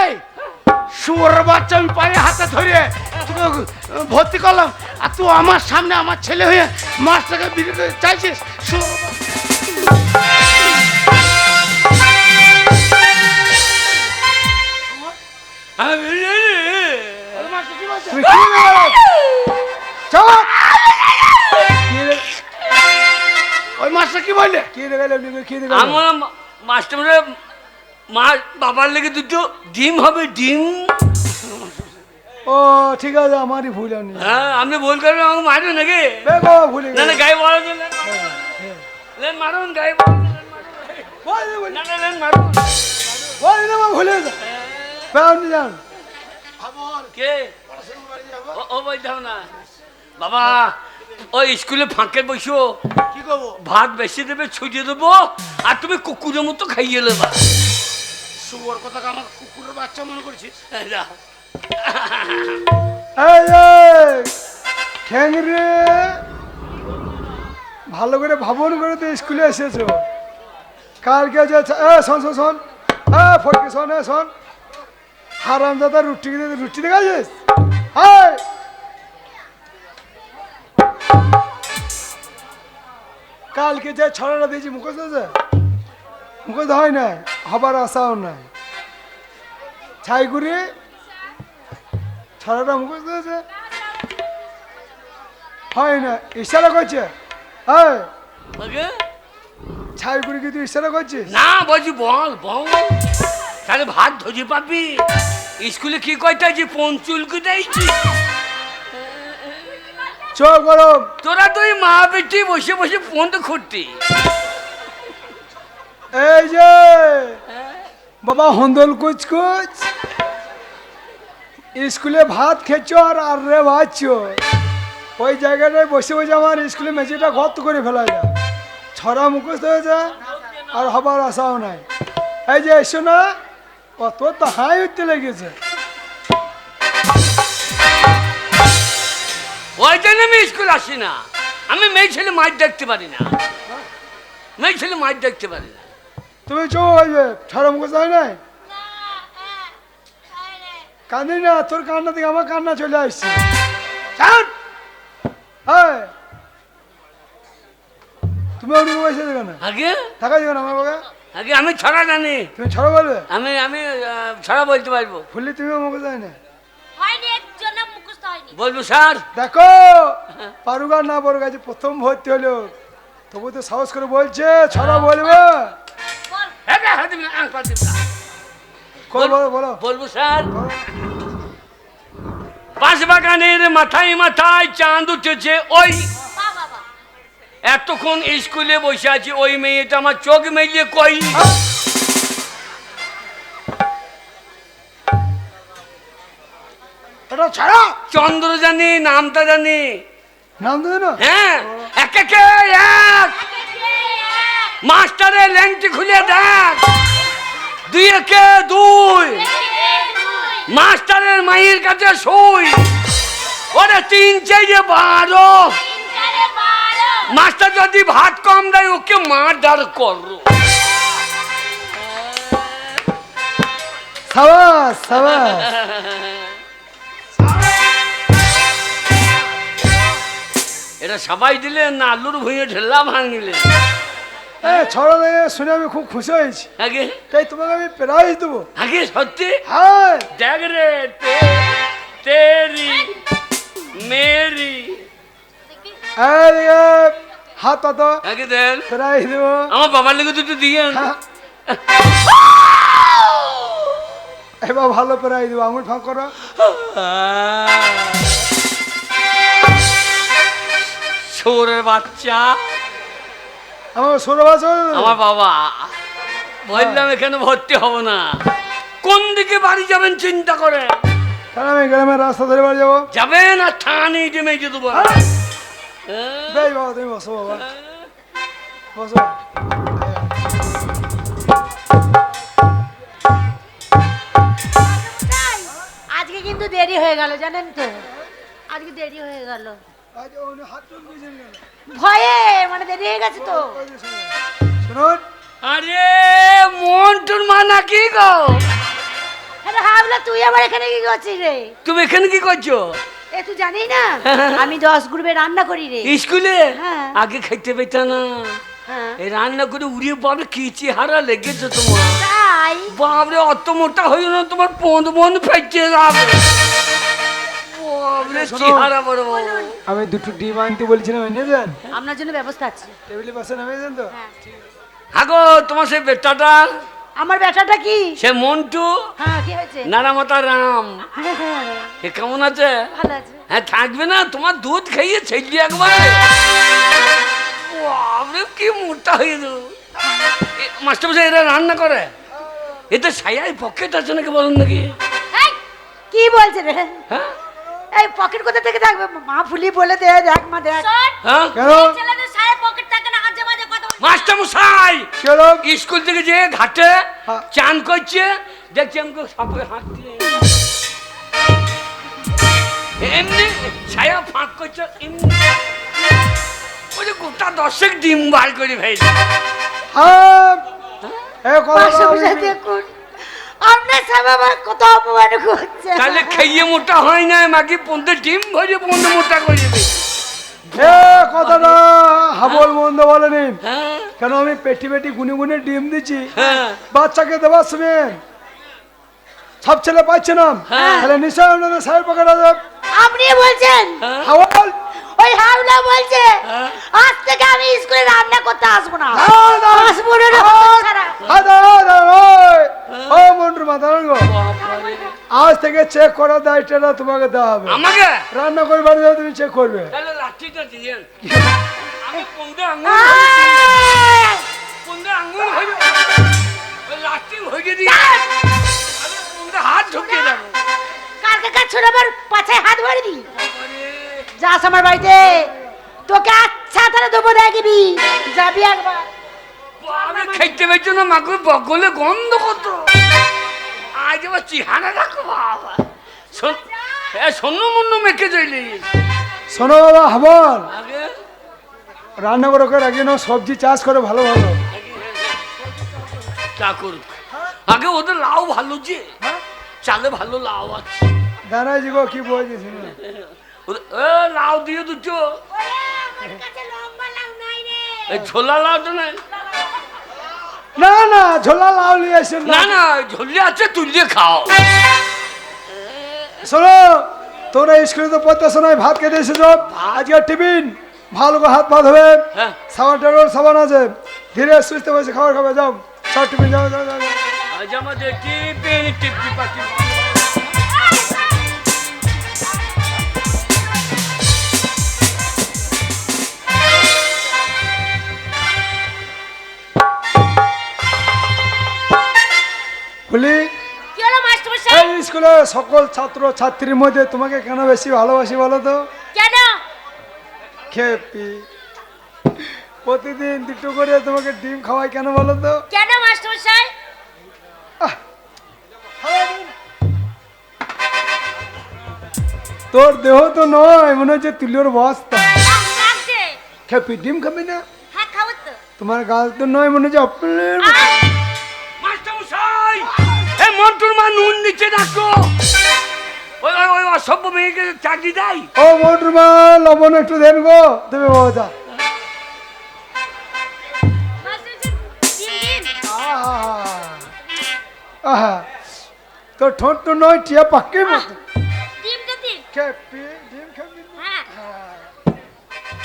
S3: এই শুয়োরের বাচ্চা, আমি পায়ে হাতে ধরে তোকে ভর্তি করলাম, আর তুই আমার সামনে আমার ছেলে হয়ে মাছটাকে বিক্রি করে চাইছিস? শুয়োরের বাচ্চা। ওরে মাছটা কি বলছে?
S2: তুমি কি দেখালে? চুপ! কি দে-
S3: ওই মাছটা কি বললে?
S2: কি দেখালে আপনি? কি দেখালে?
S1: আমার মাস্টার মশাই, মা বাবার লেগে দুটো ডিম হবে, ডিম।
S2: ও ঠিক আছে, আমারই ভুল। আমি
S1: হ্যাঁ, আপনি ভুল করবেন, আমাকে মারবেন নাকি?
S2: বেগো ভুলে
S1: না না,
S2: গেছি।
S1: গায়ে বলা দিন, লেন মারুন, গায়ে বলা দিন, লেন মারুন।
S2: বলে, বলে,
S1: না না, লেন মারুন।
S2: বলে না, আমার ভুলে গেছে। আপনি যান।
S1: কে? ও বলতাম না বাবা, ওই স্কুলে ফাঁকে বসো,
S3: কি করবো?
S1: ভাত বেশি দেবে, ছুটিয়ে দেবো, আর তুমি কুকুরের মতো খাইয়ে নেবা।
S3: শুয়োর কথা আমার কুকুরের বাচ্চা মনে করছিস?
S1: যা।
S2: এই খ্যাংরে, ভালো করে ভাবন করে তো স্কুলে এসেছো। কালকে যে শোন শোন শোন, ফটকে শোন, শোন, হারাম দাদা রুটি দেখাছিস? কালকে যে ছড়াটা দিয়েছি মুখস্থ আছে, মুখস্থ হয় নাই, হবার আশাও নাই। ছাইগুড়ি ছড়াটা মুখস্থ আছে, হয় না, ইশারা করছে। হ্যাঁ,
S1: আগে
S2: ছাই করে কি তুই ইশারা করছিস?
S1: না বলছি বল বল, তাহলে ভাত ধরে পাবি। স্কুলে কি কইতাছি পঞ্চুল কুদাইছি।
S2: চোখ গরম।
S1: তোরা তুই মা বেটি বসে বসে ফোন তো খুঁড়তি।
S2: এই যে বাবা হন্দল কুচকুচ, স্কুলে ভাত খেয়েছ আর আর রে ভাবছ, ওই জায়গাটায় বসে বসে আমার স্কুলে মেঝেটা গর্ত করে ফেলা যায়, ছড়া মুখস্থ হয়েছে আর হবার আশাও নাই। এই যে এসো না, অত তো হাই উঠতে লেগেছে।
S1: ওই জন্য আমি স্কুল আসি না। আমি মেয়ে ছেলে মাছ দেখতে পারি না, মেয়ে ছেলে মাছ দেখতে পারি না।
S2: তুমি চো ওই যে ছড়া মুখস্থ হয় নাই, কাঁদি না, তোর কান্না থেকে আমার কান্না চলে আসছে। তুমি ওর বসে দেখো না,
S1: আগে
S2: থাকা যাবে না আমার বাবা।
S1: আগে আমি ছড়া জানি,
S2: তুমি ছড়া বলবে?
S1: আমি আমি ছড়া বলতে পারবো।
S2: ফুললি তুমি মুখে যায় না,
S4: হয়নি, একজনের মুখস্থ হয়নি।
S1: বলবো স্যার?
S2: দেখো পারুক আর না পারুক, আজ প্রথম ভর্তি হলো, তবু তো সাহস করে বলছে ছড়া বলবে।
S4: বল।
S2: বলো বলো।
S1: বলবো স্যার? বাঁশ বাগানের মাথায় মাথায় চাঁদ উঠেছে, ওই
S4: বাহ, বাহ, বাহ।
S1: এতক্ষণ স্কুলে বসে আছি, ওই মেয়েটা আমার চোখ মেলিয়ে কই।
S2: এটা ছাড়া
S1: চন্দ্র জানি, নামটা জানি।
S2: নাম দেবে না?
S1: হ্যাঁ, এক একে এক, মাস্টারের ল্যাংটি খুলে দেখ। দুই একে দুই, মাস্টারের মায়ের কাছে শুই। ওরে তিন চাইরে 12, মাস্টার যদি ভাত কম দেয় ওকে মার্ডার করো।
S2: সাবাস সাবাস।
S1: এটা সবাই দিলেন না আলুর ভুঁয়ে ঢেলা ভাঙিলেন?
S2: ছড়া দেখে শুনে আমি খুব খুশি হয়েছি,
S1: আগে
S2: তাই তোমাকে আমি প্রাইজ দেবো।
S1: আগে সত্যি?
S2: হ্যাঁ
S1: দেখ রে, তেরি মেরি।
S2: হাত পাত
S1: আগে দেন,
S2: প্রাইজ দেবো।
S1: আমার বাবার লেগে দুটো দিয়ে।
S2: হ্যাঁ। এবার ভালো প্রাইজ দেবো, আঙুল ফাঁক করো।
S1: শোরের বাচ্চা
S2: আমার ষোলো বছর।
S1: আমার বাবা, বললাম এখানে ভর্তি হব না। কোন দিকে বাড়ি যাবেন চিন্তা করে
S2: তাহলে আমি গ্রামের রাস্তা ধরে বাড়ি যাবো।
S1: যাবেন আর থানে মেজে দেবো।
S2: বেশ বাবা, তুমি বসো বাবা, বসো।
S4: আজকে কিন্তু দেরি হয়ে গেল, জানেন তো, আজকে দেরি হয়ে গেল
S2: আজ উনি হাত টুক দিয়েছেন কেন?
S4: ভয়ে, মানে দেরি হয়ে গেছে তো।
S2: শুনুন,
S1: আরে মন্টুর মা নাকি গো?
S4: আরে হাবলা, তুই আবার এখানে কি করছিস রে?
S1: তুমি এখানে কি করছো?
S4: এ তুই জানিস না আমি 10 গ্রুপে রান্না করি রে।
S1: স্কুলে
S4: হ্যাঁ।
S1: আগে খাইতে পেতা না,
S4: হ্যাঁ
S1: এই রান্না করে উড়িয়ে বাবা কি চেহারা লেগেছে তোমার।
S4: তাই
S1: বাবরে অত মোটা হইল না, তোমার পদ মন ফেটে যাবে। বাবরে চেহারা বড় বড়।
S2: আমি দুটো ডিম আনতে বলছিলাম, এনে দেন।
S4: আপনার জন্য ব্যবস্থা আছে।
S2: টেবিলের পাশে নামিয়ে দেন তো।
S4: হ্যাঁ।
S1: আগো তোমার সেই বেটাটা,
S4: আমার ব্যাটাটা কি?
S1: সে মন্টু
S4: হ্যাঁ, কি হয়েছে?
S1: নারামতা রাম,
S4: হ্যাঁ, হ্যাঁ,
S1: এ কেমন আছে?
S4: ভালো আছে।
S1: হ্যাঁ থাকবে না, তোমার দুধ খাইয়ে ছেড়ি একবারে। বাবরে কি মোটা হয়ে গেল। মাস্টার মশাই এরা রান্না করে, এতে ছায়ায় পকেট আছে নাকি বলুন নাকি?
S4: এই, কি বলছে রে?
S1: হ্যাঁ
S4: এই পকেট কোথা থেকে থাকবে? মা ফুলি বলে দে, দেখ মা দেখ।
S1: হ্যাঁ
S2: কেন?
S4: ছেলেদের সারা পকেট থাকে না, মাঝে মাঝে কথা বলছে।
S1: মাস্টার মশাই
S2: কি হলো?
S1: স্কুল থেকে যে ঘাটে
S2: হ্যাঁ।
S1: চান করছে, দেখছি আমাকে সাপে হাত দিয়ে এমনি ছায়া ফাঁক করছে, এমনি ওই যে গোটা 10 ডিম বার করে ফেলছে।
S2: হ্যাঁ, এ কথা
S4: পাশে
S2: বলা
S4: বসে
S2: আমি-
S4: দেখুন, আপনার সব আবার কত অপমান করছে।
S1: তাহলে খেয়ে মোটা হয় না, মাকে 15 ডিম ভরে 15 মোটা করে দেবে।
S2: এ কথাটা হাবল মন্দ বলেনি,
S1: হ্যাঁ
S2: কেন আমি পেটি পেটি গুনে গুনে ডিম দিচ্ছি
S1: হ্যাঁ
S2: বাচ্চাকে দেওয়ার সময়। সব ছেলে পাচ্ছে না,
S1: হ্যাঁ।
S2: তাহলে নিশ্চয় আপনাদের সাহেব পকেট আছে।
S4: আপনি বলছেন
S1: হ্যাঁ।
S2: হাওয়াল
S4: ওই হাওলা বলছে
S1: হ্যাঁ?
S4: আজ থেকে আমি স্কুলে রান্না করতে আসবো না
S2: দাঁড়াও, দাঁড়াও।
S4: আসবো না রে ছাড়া।
S2: ও মন্টুর মা দাঁড়ান গো।
S1: বাবারে।
S2: আজ থেকে চেক করার দায়িত্বটা তোমাকে দেওয়া হবে।
S1: আমাকে
S2: রান্না করে বাড়ি যাও, তুমি চেক করবে।
S1: তাহলে লাঠিটা দিয়ে আমি কোনটা আঙুল
S4: আহ!
S1: কোনটা আঙুল হইবে ওই লাঠি হইয়ে দিয়ে আমি কোনটা হাত ঢুকিয়ে দেবো
S4: কালকে কাজ ছোট আমার পাছায় হাত ভরে দি
S1: বাবারে।
S4: যাস আমার বাড়িতে তোকে আচ্ছা তারা দেবো দেখবি যাবি একবার
S1: আমি খেতে পেয়েছি না মাকে বগলে গন্ধ কত আজ আবার চিহানা রাখো বাবা শূন্য মুন্ন মেখে যাইলি
S2: শোনো বাবা হাবল,
S1: আগে
S2: রান্না করে ওকে রাখি না, সবজি চাষ করে ভালো ভালো।
S1: চা করুক আগে ওদের লাউ ভালো যে চালে ভালো লাউ আছে
S2: দাঁড়াই গো, কি বলছিস?
S1: লাউ দিয়ে দুটো এই ঝোলা লাউটা নাই
S2: না না, ঝোলা লাউ নিয়ে আসেন
S1: না না ঝোলে আছে তুলিয়ে খাও
S2: শোনো, তোরা স্কুলে তো পড়তে শোনায় ভাত খেতে এসেছ, আজকে টিফিন ভালো করে হাত ভাত হবে,
S1: হ্যাঁ
S2: সাবান টাবান সাবান আছে, ধীরে সুস্থে বসে খাবার খাবে, যাও সব টিফিন যাও যাও যাও।
S1: আজ আমাদের টিফিন টিপি পাটি
S2: বলি
S4: কি হলো মাস্টার মশাই
S2: এই স্কুলে সকল ছাত্র ছাত্রীর মধ্যে তোমাকে কেন বেশি ভালোবাসি বলো তো?
S4: কেন
S2: খেপি, প্রতিদিন দুটো করে তোমাকে ডিম খাওয়াই কেন বলো তো?
S4: কেন মাস্টার মশাই
S2: তোর দেহ তো নয়, মনে হচ্ছে তুলির বস্তা।
S4: লাগছে
S2: খেপি, ডিম খাবি না?
S4: হ্যাঁ খাবো তো
S2: তোমার গাছ তো নয়, মনে হচ্ছে আপেলের মতো।
S1: মাস্টার মশাই এই মন্টুর মা নুন নিচে রাখো ওই ওই ওই অসভ্য মেয়েকে চাকরি দেয়
S2: ও মোটর মা, লবণ একটু দেন গো, দেবে বাবা।
S4: মাস্টার মশাই দিন
S2: আহা, তোর ঠোঁট তো নয়, টিয়া পাক্কি মতো।
S4: ডিমটা দিন
S2: খেপি, ডিম খাবি না?
S4: হ্যাঁ
S2: হ্যাঁ।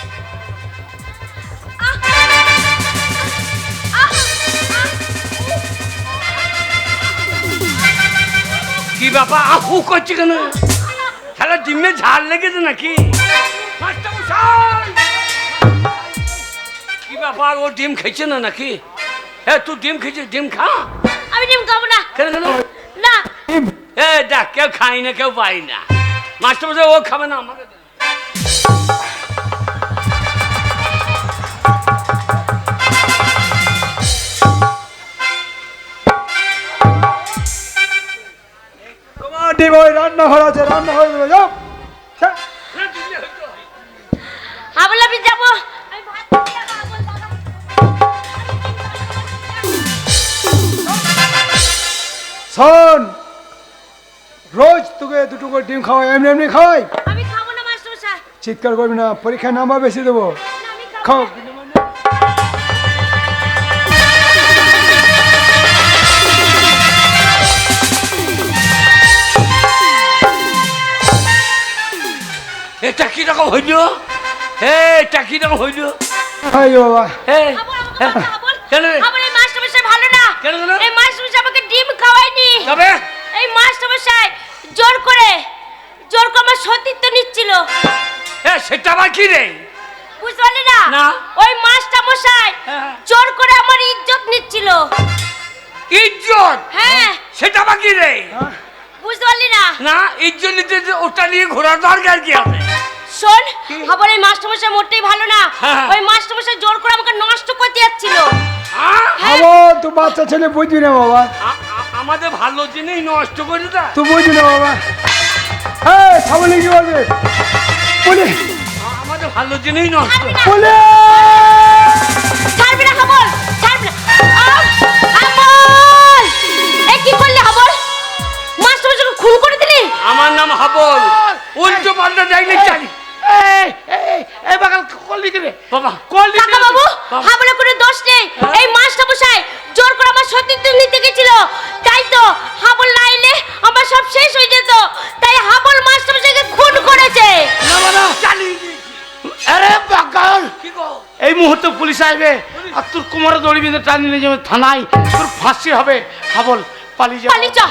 S1: কি বাবা আফু করছি কেন তাহলে ডিমে ঝাল লেগেছে নাকি মাস্টার মশাই কি ব্যাপার ও ডিম খেয়েছে না নাকি হ্যাঁ তুই ডিম খেয়েছিস ডিম খা
S4: আমি ডিম খাবো না
S1: কেন কেন
S4: না
S2: ডিম,
S1: এ দেখ কেউ খাই না কেউ পাই না মাস্টার মশাই ও খাবে না আমাকে দে।
S2: তোমার ডিম ওই রান্নাঘর আছে, রান্নাঘরে দেবে, যাও। হ্যাঁ।
S4: আবার আমি যাবো আমি ভাত খেয়ে যাবো, আবার যাবো।
S2: শোন, রোজ তোকে দুটো করে ডিম খাওয়াই, এমনি এমনি খাওয়াই।
S4: আমি খাবো না মাস্টার মশাই
S2: চিৎকার করবি না, পরীক্ষায় নাম্বার বেশি দেবো।
S4: না, আমি খাবো
S2: খাও।
S4: না।
S1: এটা কিরকম হইল এটা কিরকম হইল
S2: আই বাবা,
S4: আবার আমাকে কথা বল।
S1: কেন রে?
S4: আবার এই মাস্টার মশাই ভালো না
S1: কেন কেন
S4: এই মাস্টার মশাই আমাকে ডিম খাওয়ায়নি
S1: তবে
S4: এই মাস্টার মশাই জোর করে আমার সতীত্ব নিচ্ছিল
S1: সেটা আবার কি রে
S4: বুঝতে পারলি না
S1: না।
S4: ওই মাস্টার মশাই
S1: হ্যাঁ।
S4: জোর করে আমার ইজ্জত নিচ্ছিল
S1: ইজ্জত
S4: হ্যাঁ
S1: সেটা আবার কি রে
S4: বুঝতে পারলি না
S1: না ইজ্জত নিতে যে ওটা নিয়ে ঘোরার দরকার কি আছে
S4: শোন আবার এই মাস্টার মশাই মোটেই ভালো না
S1: হ্যাঁ।
S4: ওই মাস্টার মশাই জোর করে আমাকে নষ্ট করতে যাচ্ছিল
S1: আ?
S2: খাবো, তুই বাচ্চা ছেলে বুঝবি না বাবা,
S1: আমাদের ভালো জিনিস নষ্ট করে দেয়
S2: তুই বুঝবি না বাবা। হ্যাঁ, সাবলি কি বলবে? বলি
S1: আমাদের ভালো জিনিস নষ্ট
S2: বলে
S4: ছাড়বি না হাবল ছাড়বি না হাবল এ কি করলি হাবল মাস্টার মশাইকে খুন করে দিলি
S1: আমার নাম হাবল উল্টো পাল্টা দেখলে চালি
S3: এই এই এই বাগাল কলি রে
S1: বাবা
S3: কলি
S4: কাকা বাবু হাবলের কোনো দোষ নেই এই মাস্টার মশাই জোর করে আমার সতীত্ব নিতে গেছিল তাই তো হাবল না এলে আমার সব শেষ হয়ে যেত তাই হাবল মাস্টার মশাইকে খুন করেছে
S1: না বাবা চালি
S3: এই মুহূর্তে পুলিশ আসবে আর তোর কোমরে দড়ি বেঁধে টানি নিয়ে যাবে থানায়, তোর ফাঁসি হবে। হাবল পালিয়ে যা,
S4: পালিয়ে যা,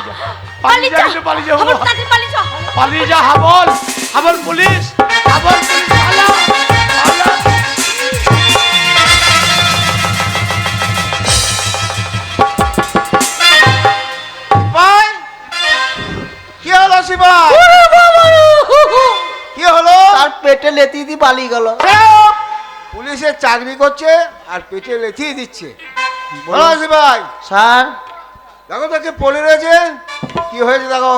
S3: পালিয়ে যা, পালিয়ে যা,
S4: হাবল তাড়াতাড়ি পালিয়ে যা।
S3: পালিয়ে যা Hubble, Hubble police, Hubble police, পালা, পালা।
S5: ভাই কি হলো শিবাই? কি হলো?
S6: তার পেটে লেতি দি পালিয়ে গেল।
S5: পুলিশের চাকরি করছে আর পেটে লেথিয়ে দিচ্ছে। বলো শিবাই,
S6: স্যার
S5: দেখো তাকে পড়ে রয়েছে, কি হয়েছে দেখো,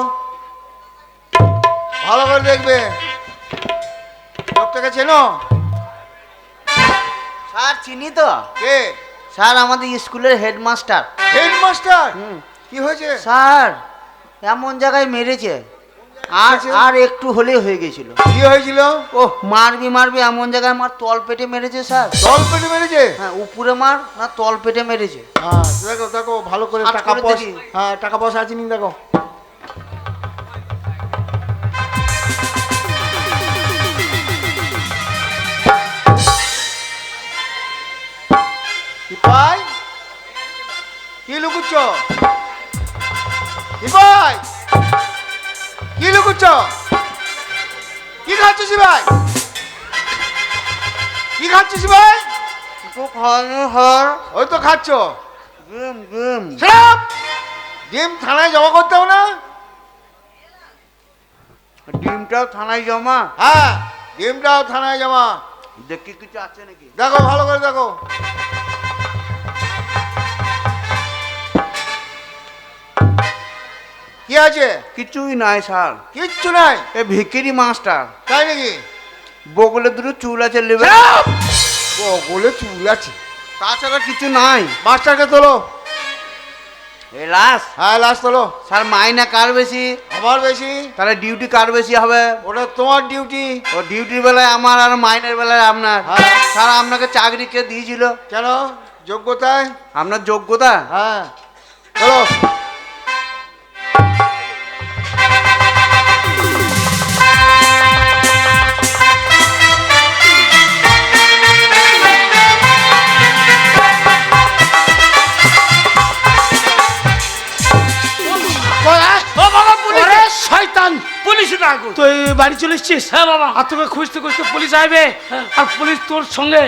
S5: ভালো করে দেখবে। লোকটাকে চেনো?
S6: স্যার চিনি তো,
S5: কে?
S6: স্যার আমাদের স্কুলের হেডমাস্টার।
S5: হেডমাস্টার? কি হয়েছে?
S6: স্যার এমন জায়গায় মেরেছে আর
S5: মেরেছে?
S6: আর একটু হলেই হয়ে গেছিল।
S5: কি হয়েছিল?
S6: ও মারবি মারবি এমন জায়গায় আমার তল পেটে মেরেছে স্যার।
S5: জল পেটে মেরেছে?
S6: হ্যাঁ উপরে মার না তল পেটে মেরেছে।
S5: হ্যাঁ দেখো দেখো ভালো করে
S6: হাত
S5: টাকা
S6: করে
S5: পয়সা,
S6: দেখি।
S5: হ্যাঁ টাকা পয়সা আছে নি দেখো। ভাই কি লুকুচ্ছ? ভাই কি লুকুচ্ছ? কি খাচ্ছিস ভাই? কি খাচ্ছিস ভাই? ওই তো খাচ্ছ। Shut up! ডিম থানায় জমা করতে হবে না?
S6: ডিমটাও থানায় জমা।
S5: হ্যাঁ ডিমটাও থানায় জমা।
S6: দেখি কিছু আছে নাকি?
S5: দেখো ভালো করে দেখো। কি আছে?
S6: কিছুই নাই স্যার।
S5: কিচ্ছু নাই।
S6: এ ভিকিরি মাস্টার,
S5: তাই নাকি?
S6: বগলে দুটো চুল আছে লেবে,
S5: ও বলে চুল আছে,
S6: তাছাড়া কিছু নাই।
S5: মাস্টারকে তোলো।
S6: এই লাশ
S5: হ্যাঁ লাশ তোলো।
S6: স্যার মাইনা কার বেশি?
S5: আমার বেশি।
S6: তাহলে ডিউটি কার বেশি হবে?
S5: ওটা তোমার ডিউটি।
S6: ও ডিউটির বেলায় আমার আর মাইনের বেলায় আপনার।
S5: হ্যাঁ।
S6: স্যার আপনাকে চাকরি কে দিয়েছিল?
S5: কেন? যোগ্যতায়।
S6: আপনার যোগ্যতা?
S5: হ্যাঁ চলো।
S1: ও বাবা পুলিশ,
S3: ওরে শয়তান,
S1: পুলিশে ডাকুন।
S3: তুই বাড়ি চলে এসছিস?
S1: হ্যাঁ বাবা।
S3: আর তোকে খুঁজতে খুঁজতে পুলিশ আসবে আর পুলিশ তোর সঙ্গে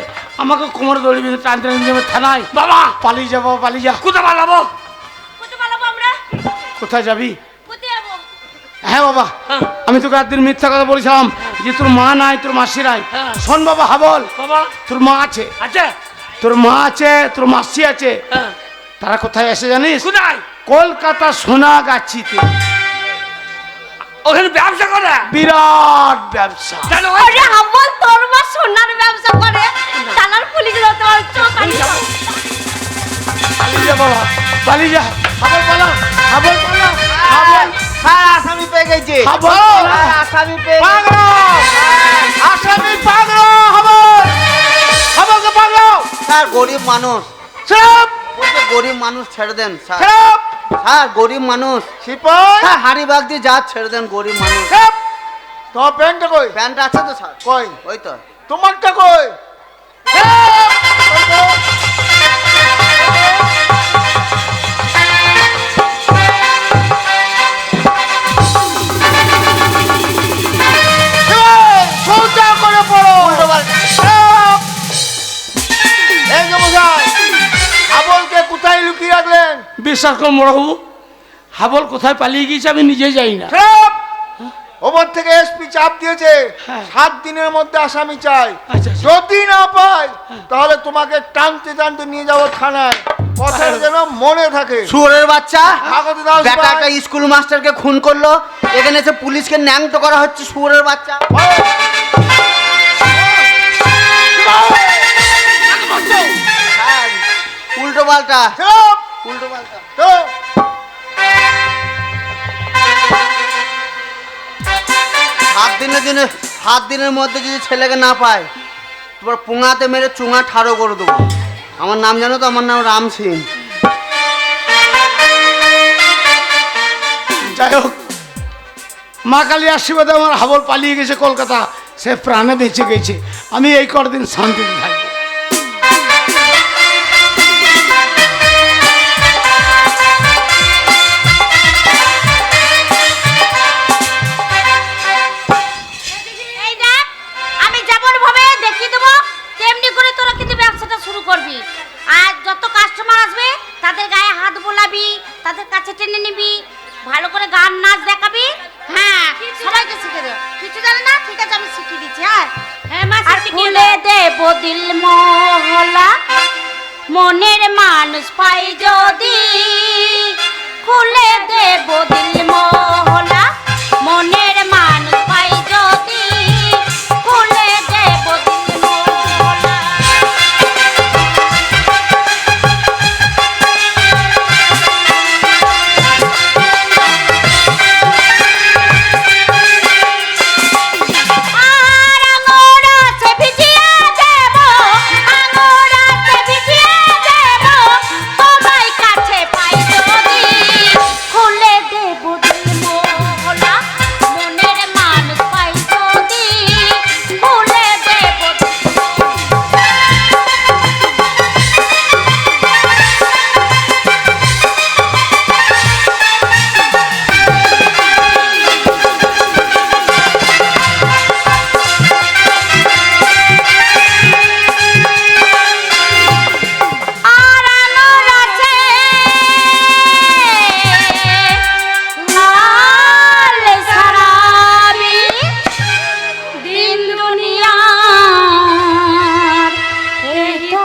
S3: আমাকে কোমরে দড়ি বেঁধে টানতে নিয়ে যাবে থানায়।
S1: বাবা
S3: পালিয়ে যাবো, পালিয়ে যা।
S1: কোথায় পালাবো?
S4: কোথায় পালাবো আমরা?
S3: কোথায় যাবি?
S4: কোথায় যাবো?
S3: হ্যাঁ বাবা,
S1: হ্যাঁ।
S3: আমি তোকে একদিন মিথ্যা কথা বলেছিলাম যে তোর মা নাই, তোর মাসি নাই।
S1: হ্যাঁ।
S3: শোন বাবা হাবল,
S1: বাবা
S3: তোর মা আছে,
S1: আচ্ছা।
S3: তোর মা আছে, তোর মাসি আছে।
S1: হ্যাঁ।
S3: তারা কোথায় এসে জানিস?
S1: কোথায়?
S3: কলকাতা সোনাগাছিতে
S1: ওখানে ব্যবসা করে?
S3: বিরাট ব্যবসা।
S1: জানো
S4: আরে হাবল তোর মা সোনার ব্যবসা করে, থানার পুলিশ ধরতে পারছো? পালিয়ে যাবো।
S3: পালিয়ে যা বাবা, পালিয়ে যা। হাবল পালা, হাবল পালা, হাবল,
S6: স্যার আসামি পেয়ে গেছে।
S3: হাবল পালা।
S6: স্যার, আসামি পেয়ে গেছে।
S3: পাগলো, আসামি পাগলো, হাবল, হাবলকে পাগলো।
S6: স্যার গরিব মানুষ,
S3: সব
S6: বলছে গরিব মানুষ ছেড়ে দেন স্যার।
S3: সব
S6: স্যার গরিব মানুষ,
S5: সিপাই
S6: স্যার হাড়ি বাগ দিয়ে যা ছেড়ে দেন, গরিব মানুষ।
S3: সব
S5: তোমার প্যান্টটা কই?
S6: প্যান্ট আছে তো স্যার?
S5: কই?
S6: ওই তো।
S5: তোমারটা কই? সোজা করে পড়ো। এই যে মশাই, হাবলকে কোথায় লুকিয়ে রাখলেন?
S3: বিশ্বাস করুন বড়বাবু, হাবল কোথায় পালিয়ে গিয়েছে আমি নিজে যাই না।
S5: চুপ! ওপর থেকে এসপি চাপ দিয়েছে,
S3: হ্যাঁ।
S5: 7 দিনের মধ্যে আসামি চাই।
S3: আচ্ছা, আচ্ছা।
S5: যদি না পাই তাহলে তোমাকে টানতে টানতে নিয়ে যাবো থানায়। কথাটা যেন মনে থাকে।
S6: শুয়োরের বাচ্চা,
S5: কাগজে দাও
S6: বেটা
S5: সিপাই।
S6: একটা স্কুল মাস্টারকে খুন করলো, এখানে এসে পুলিশকে ন্যাংট করা হচ্ছে। শুয়োরের বাচ্চা। উল্টো পাল্টা,
S5: চুপ!
S6: উল্টো পাল্টা।
S5: চুপ!
S6: 7 দিনের মধ্যে যদি ছেলেকে না পায়, তোমার পুঙাতে মেরে চুঙা ঠাড়ো করে দেবো। আমার নাম জানো তো? আমার নাম রাম সিং।
S3: যাই হোক, মা কালী আশীর্বাদে আমার হাবল পালিয়ে গেছে কলকাতা, সে প্রাণে বেঁচে গেছে। আমি এই কদিন শান্তিতে থাকবো।
S4: যাচ্ছি। হ্যাঁ আর খুলে দেব দিল মহলা, মনের মানুষ পাই যদি। খুলে দেব দিল মহলা, মনের মানুষ পাই যদি। খুলে দেব দিল মহলা। আর আঙুরা সে ভিজিয়ে দেব, আঙুরা সে ভিজিয়ে দেব, তোমায় কাছে পাই যদি। খুলে দেব দিল মহলা, মনের মানুষ পাই যদি। খুলে দেব দিল মহলা। আর আলোর আছে লাল সারাবি, দিন দুনিয়ার এই তো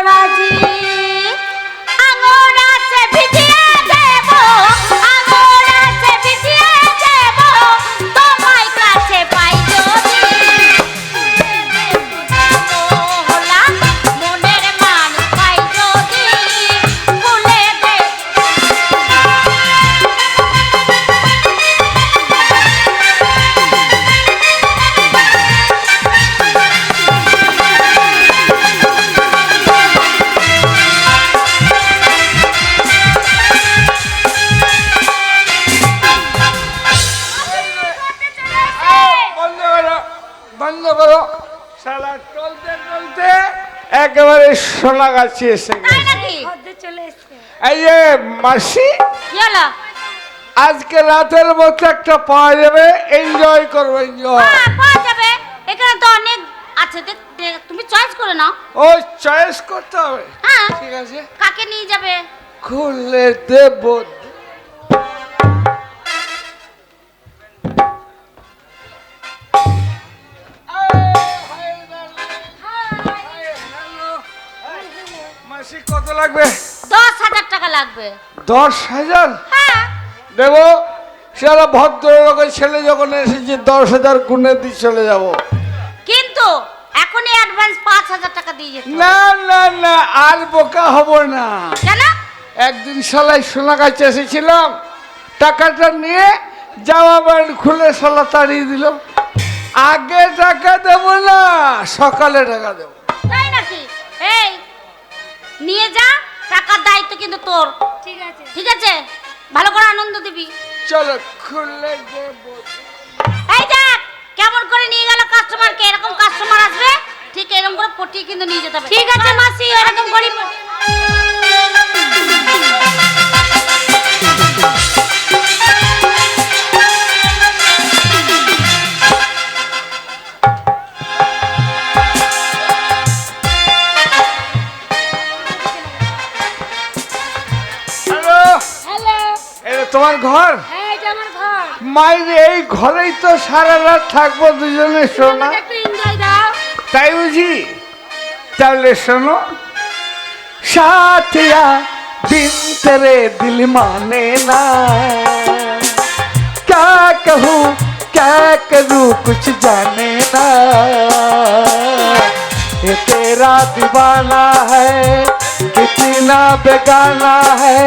S4: রাজি। আঙুর আছে ভিজিয়ে দেব, আঙুর আছে ভিজিয়ে দেব, তোমায় কাছে পাই যদি। মহলা, মনের মানুষ পাই যদি। খুলে দেব।
S5: বন্ধ করো, বন্ধ করো। শালা চলতে চলতে একেবারে সোনাগাছি এসে
S4: তাই
S5: গেছে।
S4: নাকি?
S5: এই যে মাসি,
S4: কি হলো?
S5: আজকে রাতের মতো একটা পাওয়া যাবে, এনজয় করবো, এনজয়।
S4: হ্যাঁ, পাওয়া যাবে। এখানে তো অনেক আছে, তুমি চয়েস করে নাও।
S5: ও চয়েস করতে হবে,
S4: হ্যাঁ,
S5: ঠিক আছে।
S4: কাকে নিয়ে যাবে?
S5: খুলে দেব। মাসি কত লাগবে?
S4: 10,000 টাকা লাগবে।
S5: 10,000
S4: হ্যাঁ,
S5: দেব। সেটা ভদ্রলোকের ছেলে যখন এসেছে 10,000 গুণে দিয়ে চলে যাব।
S4: কিন্তু এখনই অ্যাডভান্স 5,000 টাকা দিয়ে যেতে হবে।
S5: না না না, আর বোকা হব না।
S4: কেন?
S5: একদিন শালাই সোনাগাছি এসেছিলাম, টাকাটা নিয়ে জামা প্যান্ট খুলে শালা তাড়িয়ে দিল। আগে টাকা দেব না, সকালে টাকা দেব।
S4: তাই নাকি? এই নিয়ে যা, টাকার দায়িত্ব কিন্তু তোর। ঠিক আছে, ঠিক আছে, ভালো করে আনন্দ দিবি।
S5: চলো খুলে দেব।
S4: এই দেখ কেমন করে নিয়ে গেল কাস্টমারকে। এরকম কাস্টমার আসবে, ঠিক এরকম করে পটিয়ে কিন্তু নিয়ে যেতে হবে। ঠিক আছে মাসি, এরকম করি।
S5: হ্যালো,
S4: হ্যালো,
S5: এটা তোমার ঘর?
S4: হ্যাঁ এটা আমার ঘর।
S5: মায়ের এই ঘরেই তো সারা রাত থাকবো দুজনে, শোনা।
S4: একটু এনজয় দাও।
S5: তাই বুঝি? তাহলে শোনো। साथिया बिन तेरे दिल माने ना, क्या कहूँ क्या करूँ कुछ जाने ना। ये तेरा दीवाना है कितना बेगाना है,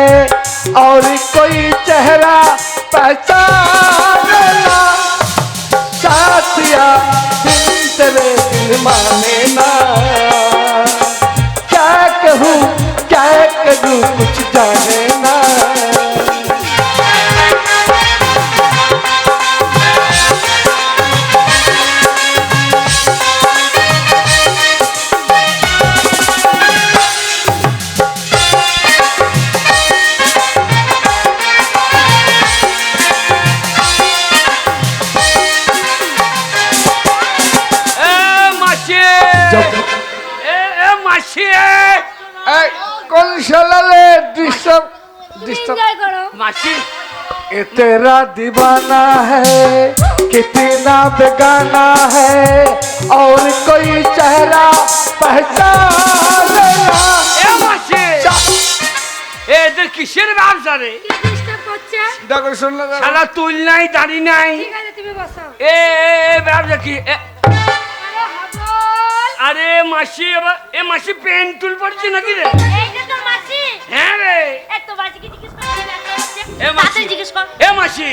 S5: और कोई चेहरा पहचाने ना। साथिया बिन तेरे दिल माने ना, क्या कहूँ क्या करूँ कुछ जाने ना। कौन शाला डिस्टर्ब डिस्टर्ब
S4: करो
S5: मासी। ये तेरा दीवाना है कितना बेगाना है और कोई चेहरा पहचान लेना।
S1: এ মাসি এদের কিসের ব্যবসা রে?
S5: দেখো শুনলে না?
S1: শালা তুল নাই দাড়ি নাই এ ব্যবসা কি আরে মাসি এ মাসি পেন তুল পড়ছি নাকি রে? হ্যাঁ রে এ মাসি এ মাসি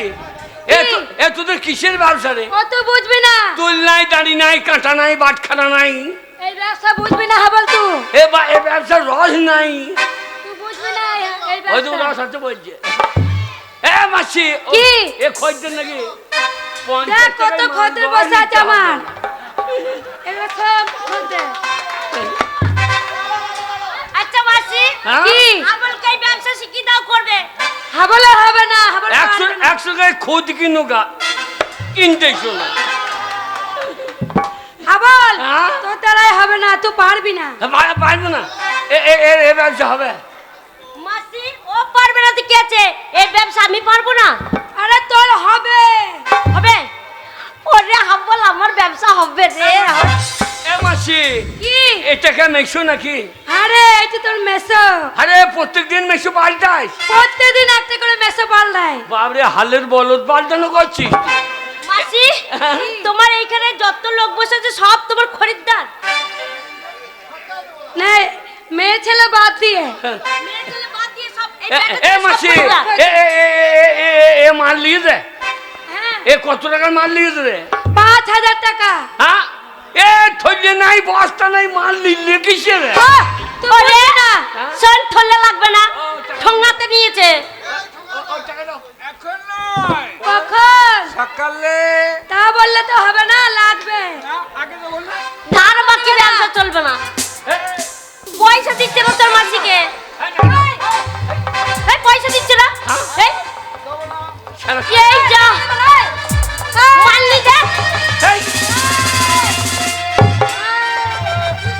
S1: এ তোদের কিসের ব্যবসা রে?
S4: অত বুঝবি না,
S1: তুল নাই দাড়ি নাই কাঁটা নাই বাটখারা নাই
S4: এই ব্যবসা বুঝবি না হাবল তুই,
S1: এ ব্যবসা রস নাই
S4: তুই বুঝবি না এই
S1: ওই তো
S4: ব্যবসা।
S1: রস আছে বলছে এ মাসি
S4: কি?
S1: এ খোঁজদের নাকি
S4: দেখ কত খদ্দের বসে আছে আমার, এগুলো সব খদ্দের। আচ্ছা মাসি
S1: হ্যাঁ?
S4: কি হাবলকে এই ব্যবসা শিখিয়ে দাও করবে? হাবলে হবে না, হাবল
S1: 100 গায়ে খোঁজ কিনুগা কিনতে শোনা
S4: হাবল
S1: হ্যাঁ?
S4: তোর দ্বারাই হবে না, তুই পারবি না।
S1: পারবো না এ ব্যবসা হবে
S4: মাসি ও পারবে না তো কি আছে, এই ব্যবসা আমি পারবো না। আরে তোর হবে হবে, ওরে হাবল আমার ব্যবসা হবে রে।
S1: এ মাসি
S4: কি
S1: এটাকে মেশো নাকি?
S4: আরে এটা তোর মেসো,
S1: আরে প্রত্যেকদিন মেশো পাল্টাস?
S4: প্রত্যেকদিন একটা করে মেসো পাল্টায়।
S1: বাবরে হালের বলদ পাল্টানো করছিস
S4: মাসি তোমার এইখানে যত লোক বসে আছে সব তোমার খরিদ্দার? না মেয়ে ছেলে বাদ দিয়ে, মেয়ে ছেলে বাদ দিয়ে সব এই
S1: এ মাসি এ মাল নিয়ে দে
S4: হ্যাঁ
S1: এ কত টাকার মাল নিয়ে দে?
S4: 5000 টাকা।
S1: হ্যাঁ এ থইলে নাই বস্তা নাই মাল নিলে কিসে রে?
S4: তুই বলিস না শোন, ঠোলে লাগবে না,
S1: ও, টাকা-
S4: ঠোঙাতে নিয়েছে।
S5: এখন নয়,
S4: কখন?
S5: সকালে।
S4: তা বললে তো হবে না, লাগবে।
S5: আগে তো বললে।
S4: ধার বাকি ব্যবসা চলবে না, পয়সা দিচ্ছে না তোর মাসিকে। এই পয়সা দিচ্ছে না, এই এই যা মানলি দেখ,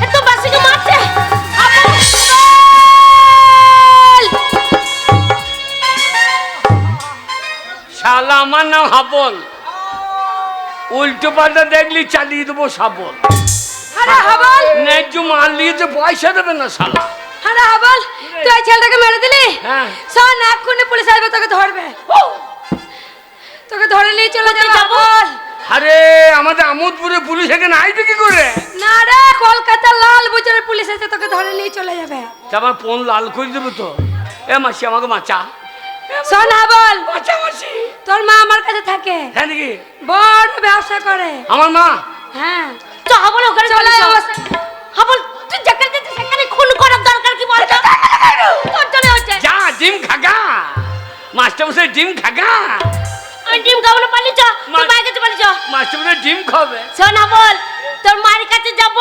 S4: এ তো মাসিকে মারছে।
S1: শালা আমার নাম হাবল, উল্টো পাল্টা দেখলি চালিয়ে দেবো সাবল।
S4: আরে হাবল,
S1: ন্যায্য মাল নিয়েছে পয়সা দেবে না শালা।
S4: আরে হাবল তুই এই ছেলেটাকে মেরে দিলি,
S1: হ্যাঁ।
S4: শোন এক্ষুনি পুলিশ আসবে তোকে ধরবে, তোকে ধরে নিয়ে চলে যাবে হাবল।
S1: আরে আমাদের আমোদপুরে পুলিশ এখানে আইবে কি করে?
S4: না রে কলকাতা লাল বাজারের পুলিশ এসে তোকে ধরে নিয়ে চলে যাবে।
S1: তা আমার ফোন লাল করে দেবে তো। এ মাসি আমাকে বাঁচা,
S4: শোন হাবল,
S1: বাঁচা মাসি।
S4: তোর মা আমার কাছে থাকে,
S1: হ্যাঁ নাকি?
S4: বড় ব্যবসা করে।
S1: আমার মা
S4: হ্যাঁ তো হাবল ওখানে চলে যাবো। হাবল তুই যেখানে যেতে সেখানে খুন করার দরকার কি বলতো? তোর জন্য হচ্ছে।
S1: যা ডিম খাগা, মাস্টার মশাই ডিম খাগা।
S4: আমি ডিম খাবো না, পালিয়ে চ, তুই মায়ের কাছে পালিয়ে চ।
S1: মাস্টার মশাই ডিম খাবে।
S4: শোন হাবল, তোর মায়ের কাছে যাব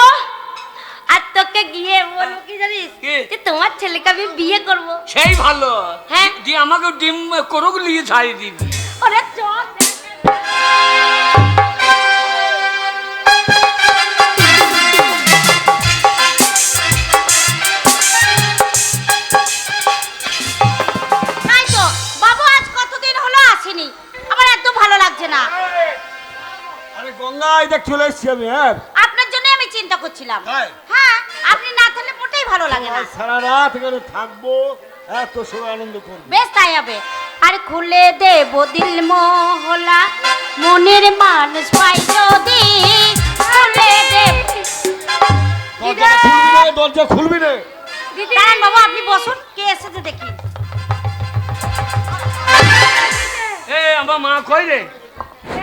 S4: আর তোকে গিয়ে বলবো কি জানিস,
S1: কি?
S4: যে তোমার ছেলেকে আমি বিয়ে করব।
S1: সেই ভালো।
S4: হ্যাঁ।
S1: দিয়ে আমাকে ডিম করুক নিয়ে ছাড়িয়ে দিবি।
S4: ওরে চল। তাই তো বাবু আজ কতদিন হলো আসেনি, আমার একদম ভালো লাগছে না।
S2: আরে গঙ্গা এটা চলে এসছি আমি। হ্যাঁ
S4: আপনার জন্য আমি চিন্তা করছিলাম।
S2: তাই?
S4: হ্যাঁ আপনি না থাকলে মোটেই ভালো লাগে না।
S2: সারা রাত এখানে থাকবো, এত সময় আনন্দ করবো।
S4: বেশ তাই হবে। আর খুলে দেব দিল মোহলা, মনের মানুষ পাই যদি খুলে দেব।
S2: দরজা খুলবি রে।
S4: দাঁড়ান বাবু আপনি বসুন, কে এসেছে দেখি।
S1: এ আমার মা কই রে?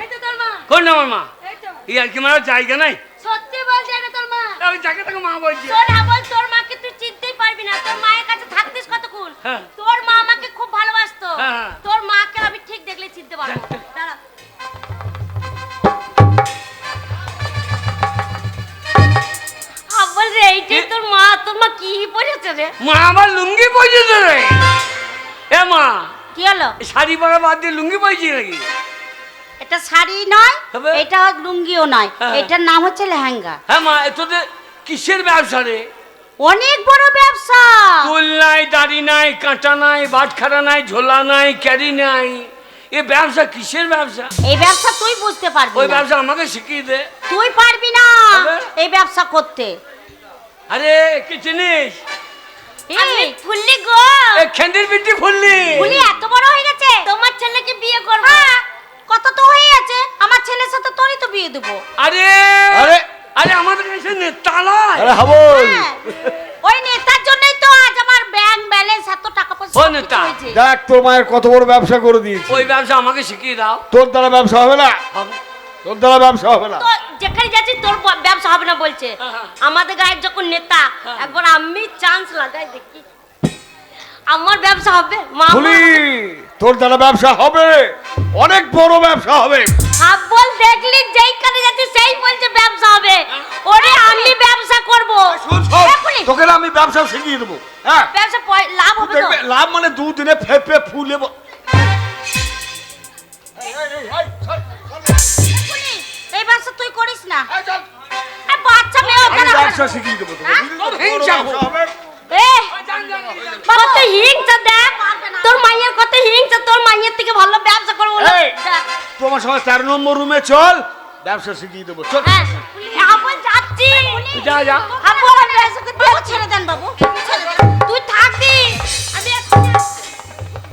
S4: এই তো তোর মা,
S1: কোন আমার মা?
S4: এই তো।
S1: এই আর কি মারার জায়গা নাই?
S4: সত্যি বলছি এটা তোর মা।
S1: আমি যাকে তাকে মা বলছি।
S4: তোর হাবল তোর মাকে তুই চিনতেই পারবি না, তোর মায়ের কাছে থাকতিস কতক্ষণ।
S1: হ্যাঁ।
S4: তোর মা আমাকে খুব ভালোবাসতো,
S1: হ্যাঁ, হ্যাঁ।
S4: তোর মাকে আমি ঠিক দেখলে চিনতে পারবো। দাঁড়া। হাবল রে এইটাই তোর মা, তোর মা কি পরেছে রে?
S1: মা আমার লুঙ্গি পয়ছে রে। এ মা
S4: কি হলো?
S1: শাড়ি পরা বাদ দিয়ে লুঙ্গি পয়ছি নাকি?
S4: এটা শাড়ি নয়,
S1: তবে?
S4: এটা লুঙ্গিও নয়,
S1: হ্যাঁ।
S4: এটার নাম হচ্ছে লেহেঙ্গা।
S1: হ্যাঁ মা তোদের কিসের ব্যবসা রে?
S4: অনেক বড় ব্যবসা।
S1: ফুল নাই দাড়ি নাই কাঁটা নাই বাটখারা নাই ঝোলা নাই ক্যারি নাই, এ ব্যবসা কিসের ব্যবসা?
S4: এই ব্যবসা তুই বুঝতে পারবি
S1: ওই
S4: না।
S1: ব্যবসা আমাকে শিখিয়ে দে।
S4: তুই পারবি না
S1: তবে?
S4: এই ব্যবসা করতে।
S1: আরে কি চিনিস?
S4: এই ফুললি গো,
S1: এ খেন্দির বিটি ফুললি।
S4: ফুলি এত বড় হয়ে গেছে, তোমার ছেলেকে বিয়ে করব। কথা তো হয়ে আছে, আমার ছেলের সাথে তোরই তো বিয়ে দেবো।
S1: আরে
S5: আরে
S1: আরে আমাদের কাছে নেতালায়।
S5: আরে হাবল
S4: হ্যাঁ, ওই নেতার জন্যই তো আজ আমার ব্যাংক ব্যালেন্স এত টাকা পয়সা
S1: ও
S4: সব
S1: নেতা।
S4: কিছু হয়েছে।
S5: দেখ তোর মায়ের কত বড় ব্যবসা করে দিয়েছে।
S1: ওই ব্যবসা আমাকে শিখিয়ে দাও।
S5: তোর দ্বারা ব্যবসা হবে না,
S1: হবে।
S5: তোর দ্বারা ব্যবসা হবে না।
S4: তো যেখানে যাচ্ছি তোর ব্যবসা হবে না বলছে।
S1: হ্যাঁ।
S4: আমাদের গায়ের যখন নেতা, একবার আমি চান্স লাগাই দেখি আমার ব্যবসা হবে। মা
S5: ফুলি তোর দ্বারা ব্যবসা হবে, অনেক বড় ব্যবসা হবে।
S4: হাফ বল দেখলি যেইখানে যাচ্ছি সেই বলছে ব্যবসা হবে। ওরে আমি ব্যবসা করব।
S5: শোন শোন,
S4: এখনই।
S5: তোকে না আমি ব্যবসা শিখিয়ে দেবো। হ্যাঁ
S4: ব্যবসা লাভ হবে তো?
S5: দেখবে লাভ মানে দুদিনে ফেপে ফুলে
S4: এখনই। এই ব্যবসা তুই করিস না। আর বাচ্চা মেয়ে
S5: আমি
S4: ওখানে
S5: ব্যবসা শিখিয়ে দেবো তোকে,
S4: হ্যাঁ?
S5: বুঝলি তো?
S1: তোর
S5: বড়
S1: হিংসা
S5: ব্যবসা হবে।
S4: এ বাবা তুই হিংসা দেখ, তোর মাইয়ের কত হিংসা, তোর মাইয়ের থেকে ভালো ব্যবসা করবো না।
S5: এই, তোমার সঙ্গে 4 নম্বর রুমে চল, ব্যবসা শিখিয়ে দেবো চল।
S4: হ্যাঁ আপন যাচ্ছি।
S1: যা যা।
S4: আপন আমি ব্যবসা করতে বাবু ছেড়ে দেন বাবু, ছেড়ে দেন। তুই থাকবি, আমি এখন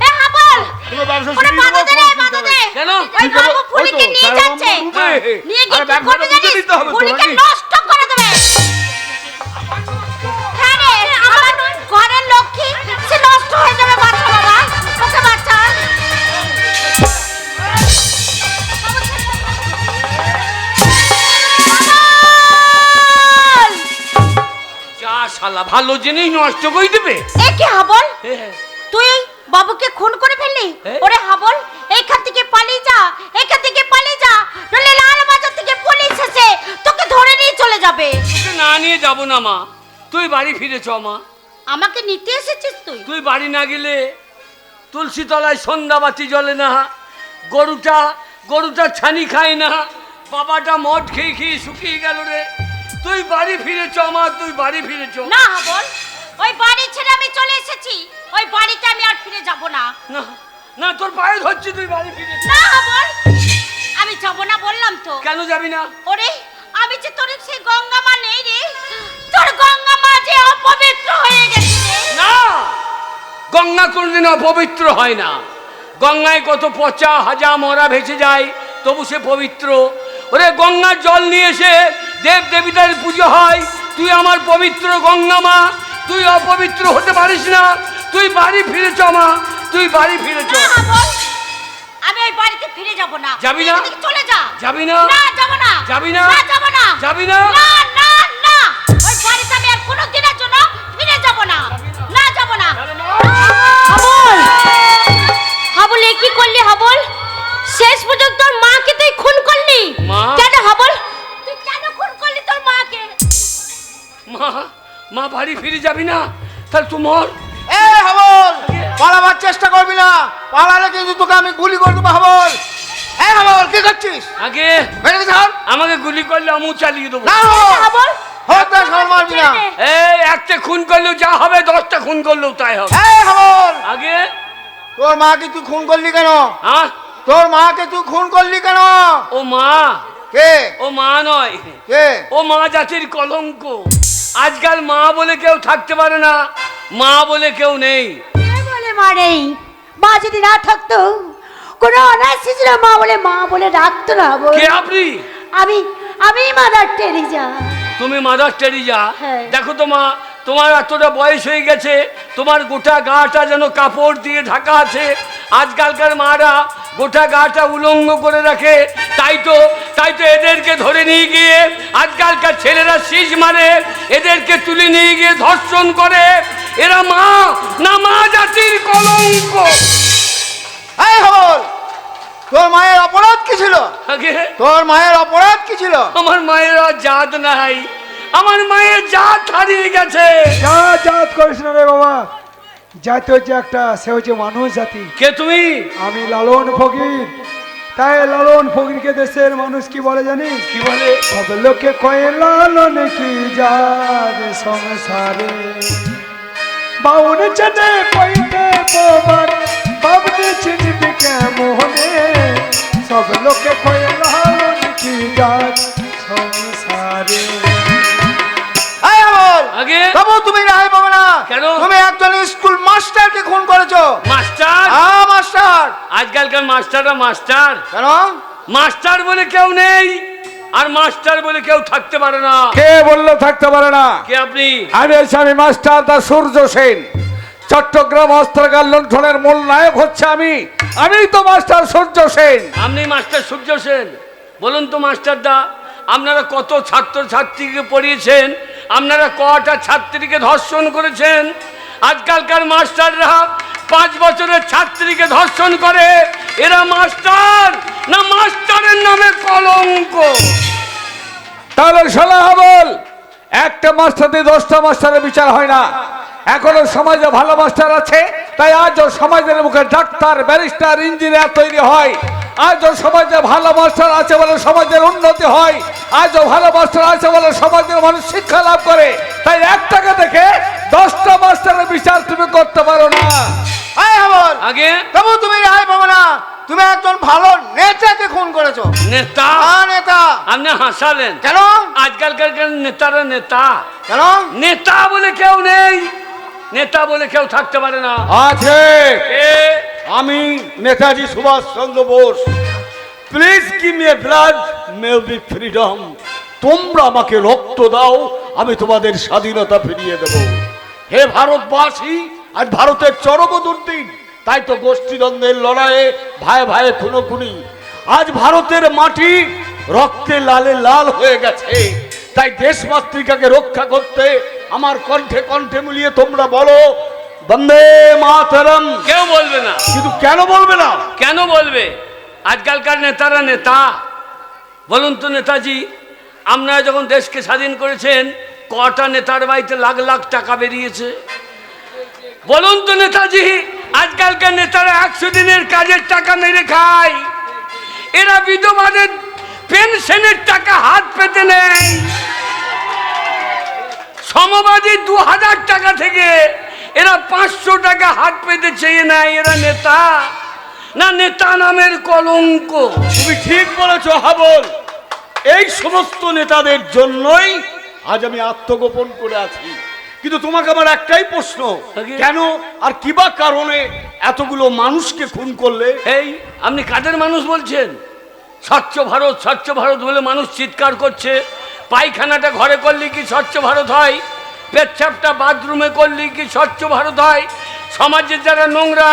S4: এ হাবল
S5: কোনো ব্যবসা
S4: ওরে
S5: শিখিয়ে
S4: বাধা
S5: দেবো,
S4: দে রে,
S5: কোনো
S4: বাধা
S5: চিন্তা
S4: দে।
S5: নেই।
S1: কেন?
S4: ওই বাবু ফুলিকে
S5: ওই তো,
S4: নিয়ে
S5: 4
S4: যাচ্ছে।
S5: নম্বর রুমে।
S4: নিয়ে গিয়ে
S5: আরে
S4: কি
S5: ব্যবসাটা
S4: করবে
S5: বুঝে
S4: জানিস?
S5: দিতে হবে তো,
S4: ফুলিকে
S5: নাকি?
S4: নষ্ট করে দেবে। হ্যাঁ রে, আমার ঘরের লক্ষ্মী সে নষ্ট হয়ে যাবে। বাচ্চা বাবা, ওকে বাচ্চা।
S1: যা শালা ভালো জিনিস নষ্ট করে দেবে।
S4: এ কি হাবল,
S1: হ্যাঁ।
S4: তুই বাবুকে খুন করে ফেললি?
S1: হ্যাঁ।
S4: ওরে হাবল এইখান থেকে পালিয়ে যা, এইখান থেকে পালিয়ে যা, নইলে লাল বাজার থেকে পুলিশ এসে তোকে ধরে নিয়ে চলে যাবে।
S1: তোকে না নিয়ে যাব না মা, তুই বাড়ি ফিরে চ মা।
S4: আমাকে নিতে এসেছিস তুই?
S1: তুই বাড়ি না গেলে তুলসী তলায় সন্ধ্যাবাতি জ্বলে না, গরুটা ছানি খায় না, বাবাটা মদ খেয়ে খেয়ে শুকিয়ে গেল রে। তুই বাড়ি ফিরে চ মা, তুই বাড়ি ফিরে চ।
S4: না হাবল, ওই বাড়ি ছেড়ে আমি চলে এসেছি, ওই বাড়িতে আমি আর ফিরে যাব না।
S1: না না তোর পায়ে ধরছি, তুই বাড়ি ফিরে চ।
S4: না হাবল, আমি যাব না বললাম তো।
S1: কেন যাবি না?
S4: ওরে আমি যে তোর সেই গঙ্গা মা নেই রে, তোর গঙ্গা মা যে অপবিত্র হয়ে গেছে রে।
S1: না, গঙ্গা কোনদিন অপবিত্র হয় না। গঙ্গায় কত পচা হাজা মরা ভেসে যায়, তবু সে পবিত্র। ওরে গঙ্গার জল নিয়ে এসে দেব দেবীদের পুজো হয়। তুই আমার পবিত্র গঙ্গা মা, তুই অপবিত্র হতে পারিস না। তুই বাড়ি ফিরে চ মা, তুই বাড়ি ফিরে চ।
S4: না হাবল, আমি ওই বাড়িতে ফিরে যাব না।
S1: যাবি
S4: তুই
S1: না?
S4: এখান থেকে চলে যা।
S1: যাবি না?
S4: না যাব না।
S1: যাবি না?
S4: না যাব না।
S1: যাবি না?
S4: না না না, ওই বাড়িতে আমি আর কোনো দিনের জন্য ফিরে যাব না। না যাব না। হাবল, হাবল এ কি করলি হাবল? শেষ পর্যন্ত তোর মাকে তুই খুন করলি।
S1: মা?
S4: কেন হাবল, তুই কেন খুন করলি তোর মাকে?
S1: মা, মা বাড়ি ফিরে যাবি না? তাহলে তোমার
S5: এ হাবল, পালাবার চেষ্টা করবি না, পালালে কিন্তু তোকে আমি গুলি করে দেবো হাবল। এ হাবল কি করছিস?
S1: আগে
S5: বেরিয়ে গেছে হাবল।
S1: আমাকে গুলি করলে আমিও চালিয়ে দেবো।
S5: না হাবল,
S4: হাবল
S5: হত্যা সর মারবি না।
S1: এই একটা খুন করলেও যা হবে, 10টা খুন করলেও তাই হবে।
S5: এ হাবল,
S1: আগে
S5: তোর মাকে তুই খুন করলি কেন?
S1: হ্যাঁ,
S5: তোর মাকে তুই খুন করলি কেন?
S1: ও মা,
S5: কে
S1: ও মা নয়,
S5: কে?
S1: ও মা জাতির কলঙ্ক। আজকাল মা বলে কেউ থাকতে পারে না, মা বলে কেউ নেই।
S7: কে বলে মা নেই? মা যদি না থাকতো, কোনো অনাথ শিশুরা মা বলে ডাকতো না।
S1: কে আপনি?
S7: আমি আমি মাদার টেরিজা।
S1: তুমি মাদার টেরিজা?
S7: হ্যাঁ।
S1: দেখো তো মা, তোমার এতটা বয়স হয়ে গেছে, তোমার গোটা গাটা যেন কাপড় দিয়ে ঢাকা আছে। আজকালকার মারা গোটা গাটা উলঙ্গ করে রাখে। তাই তো এদেরকে ধরে নিয়ে গিয়ে আজকালকার ছেলেরা শীষ মারে, এদেরকে তুলে নিয়ে গিয়ে ধর্ষণ করে। এরা মা না, মা জাতির কলঙ্ক।
S5: এই হাবল, তোর মায়ের অপরাধ কি ছিল?
S1: আগে
S5: তোর মায়ের অপরাধ কি ছিল?
S1: আমার মায়ের আর জাত নাই, আমার মায়ের জাত হারিয়ে গেছে।
S2: জাত করিস না রে বাবা, জাতি হচ্ছে একটা, সে হচ্ছে মানুষ জাতি।
S1: কে তুমি?
S2: আমি লালন ফকির। তাই লালন ফকিরকে দেশের মানুষ কি বলে জানিস?
S1: কি বলে?
S2: সব লোকে কয়ে লালন কি যাবে সংসারে, বাউন চেনে পইতে পোবার বাবনি চিনবি কেমনে সব লোকে কয়লাম কি যাক সংসারে।
S5: এই আমল,
S1: আগে
S5: তবু তুমি রেহাই পাবে না।
S1: কেন?
S5: তুমি একজন স্কুল মাস্টারকে খুন করেছো।
S1: মাস্টার?
S5: হ্যাঁ মাস্টার।
S1: আজকালকার মাস্টাররা মাস্টার,
S5: কেন?
S1: মাস্টার বলে কেউ নেই, আর মাস্টার বলে কেউ থাকতে পারে না।
S5: কে বললো থাকতে পারে না?
S1: কে আপনি?
S5: আমি মাস্টার দা সূর্য সেন। চট্টগ্রাম অস্ত্রাগার লুণ্ঠনের মূল নায়ক হচ্ছে আমি তো মাস্টার সূর্য সেন।
S1: আপনি মাস্টার সূর্য সেন? বলুন তো মাস্টার দা, আপনারা কত ছাত্র ছাত্রীকে পড়িয়েছেন? আপনারা কটা ছাত্রীকে ধর্ষণ করেছেন? আজকালকার মাস্টাররা 5 বছরের ছাত্রীকে ধর্ষণ করে। এরা মাস্টার না মাস্টারের নামে কলঙ্ক?
S5: তাহলে শোনা বল, একটা মাস্টার দিয়ে 10টা মাস্টারের বিচার হয় না। এখনো সমাজে ভালো মাস্টার আছে, তাই আজও সমাজের মুখে ডাক্তার, ব্যারিস্টার, ইঞ্জিনিয়ার তৈরি হয়। আজও সমাজে ভালো মাস্টার আছে বলে সমাজের উন্নতি হয়। আজও ভালো মাস্টার আছে বলে সমাজের মানুষ শিক্ষা লাভ করে। তাই একটাকে দেখে 10টা মাস্টারের বিচার তুমি করতে পারো না।
S1: আগে
S5: তবু তুমি রেহাই পাবে না। তুমি একজন ভালো নেতাকে খুন করেছো।
S1: নেতা?
S5: নেতা।
S1: আপনি হাসালেন
S5: কেন?
S1: আজকালকার নেতারা নেতা
S5: কেন?
S1: নেতা বলে কেউ নেই, নেতা বলে কেউ থাকতে পারে না।
S5: আছে।
S1: এ
S5: আমি Netaji Subhash Chandra Bose. Please give me a blood, may be freedom. তোমরা আমাকে রক্ত দাও, আমি তোমাদের স্বাধীনতা ফিরিয়ে দেব। হে ভারতবাসী, আজ ভারতের চরম দুর্দিন। তাই তো গোষ্ঠীদ্বন্দ্বের লড়াইয়ে ভাই ভাই খুনোখুনি। আজ ভারতের মাটি রক্তে লালে লাল হয়ে গেছে। তাই দেশ মাতৃকাকে রক্ষা করতে আমার কণ্ঠে কণ্ঠে মিলিয়ে তোমরা বলো বন্দে মাতরম।
S1: কেউ বলবে না।
S5: কিন্তু কেন বলবে না?
S1: কেন বলবে? আজকালকার নেতারা নেতা। বলুন তো নেতাজি, আপনারা যখন দেশকে স্বাধীন করেছেন কটা নেতার বাড়িতে লাখ লাখ টাকা বেরিয়েছে? বলুন তো নেতাজি, আজকালকার নেতারা 100 দিনের কাজের টাকা মেরে খায়। এরা বিধবাদের পেনশনের টাকা হাত পেতে নেয়। সমবাদী 2000 টাকা থেকে এরা 500 টাকা হাত পেতে চেয়ে নেয়। এরা নেতা না নেতা নামের কলঙ্ক?
S5: তুমি ঠিক বলেছো হাবল। এই সমস্ত নেতাদের জন্যই আজ আমি আত্মগোপন করে আছি। কিন্তু তোমাকে আমার একটাই প্রশ্ন, কেন আর কিবা কারণে এতগুলো মানুষকে খুন করলে?
S1: এই আপনি কাদের মানুষ বলছেন? স্বচ্ছ ভারত স্বচ্ছ ভারত বলে মানুষ চিৎকার করছে। পায়খানাটা ঘরে করলে কি স্বচ্ছ ভারত হয়? পেচ্ছাপটা বাথরুমে করলে কি স্বচ্ছ ভারত হয়? সমাজের যারা নোংরা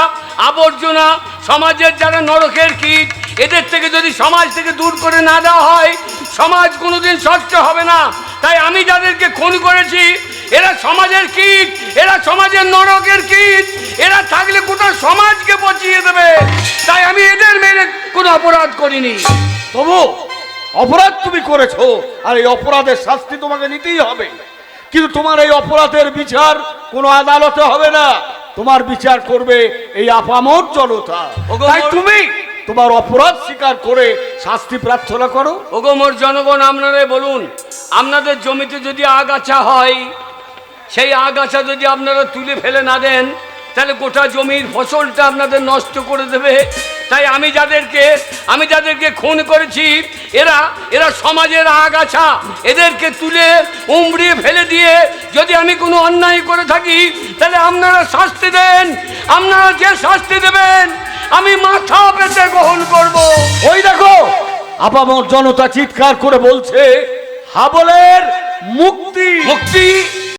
S1: আবর্জনা, সমাজের যারা নরকের কীট, এদের থেকে যদি সমাজ থেকে দূর করে না দেওয়া হয়, সমাজ কোনোদিন স্বচ্ছ হবে না। তাই আমি যাদেরকে খুন করেছি এরা সমাজের কীট, এরা সমাজের নরকের কীট। এরা থাকলে গোটা সমাজকে বাঁচিয়ে দেবে। তাই আমি এদের মেরে কোনো অপরাধ করিনি।
S5: তবু অপরাধ তুমি করেছো, আর এই অপরাধের শাস্তি তোমাকে নিতেই হবে। কিন্তু তোমার এই অপরাধের বিচার কোনো আদালতে হবে না, তোমার বিচার করবে এই আপামর জনতা। তাই তুমি তোমার অপরাধ স্বীকার করে শাস্তি প্রার্থনা করো।
S1: ওগো মোর জনগণ, আপনারাই বলুন, আপনাদের জমিতে যদি আগাছা হয়, সেই আগাছা যদি আপনারা তুলে ফেলে না দেন, তাহলে গোটা জমির ফসলটা আপনাদের নষ্ট করে দেবে। তাই আমি যাদেরকে খুন করেছি এরা সমাজের আগাছা। এদেরকে তুলে উমড়িয়ে ফেলে দিয়ে যদি আমি কোনো অন্যায় করে থাকি, তাহলে আপনারা শাস্তি দেন। আপনারা যে শাস্তি দেবেন আমি মাথা পেতে গ্রহণ করব।
S5: ওই দেখো আপামর জনতা চিৎকার করে বলছে হাবলের মুক্তি।
S1: মুক্তি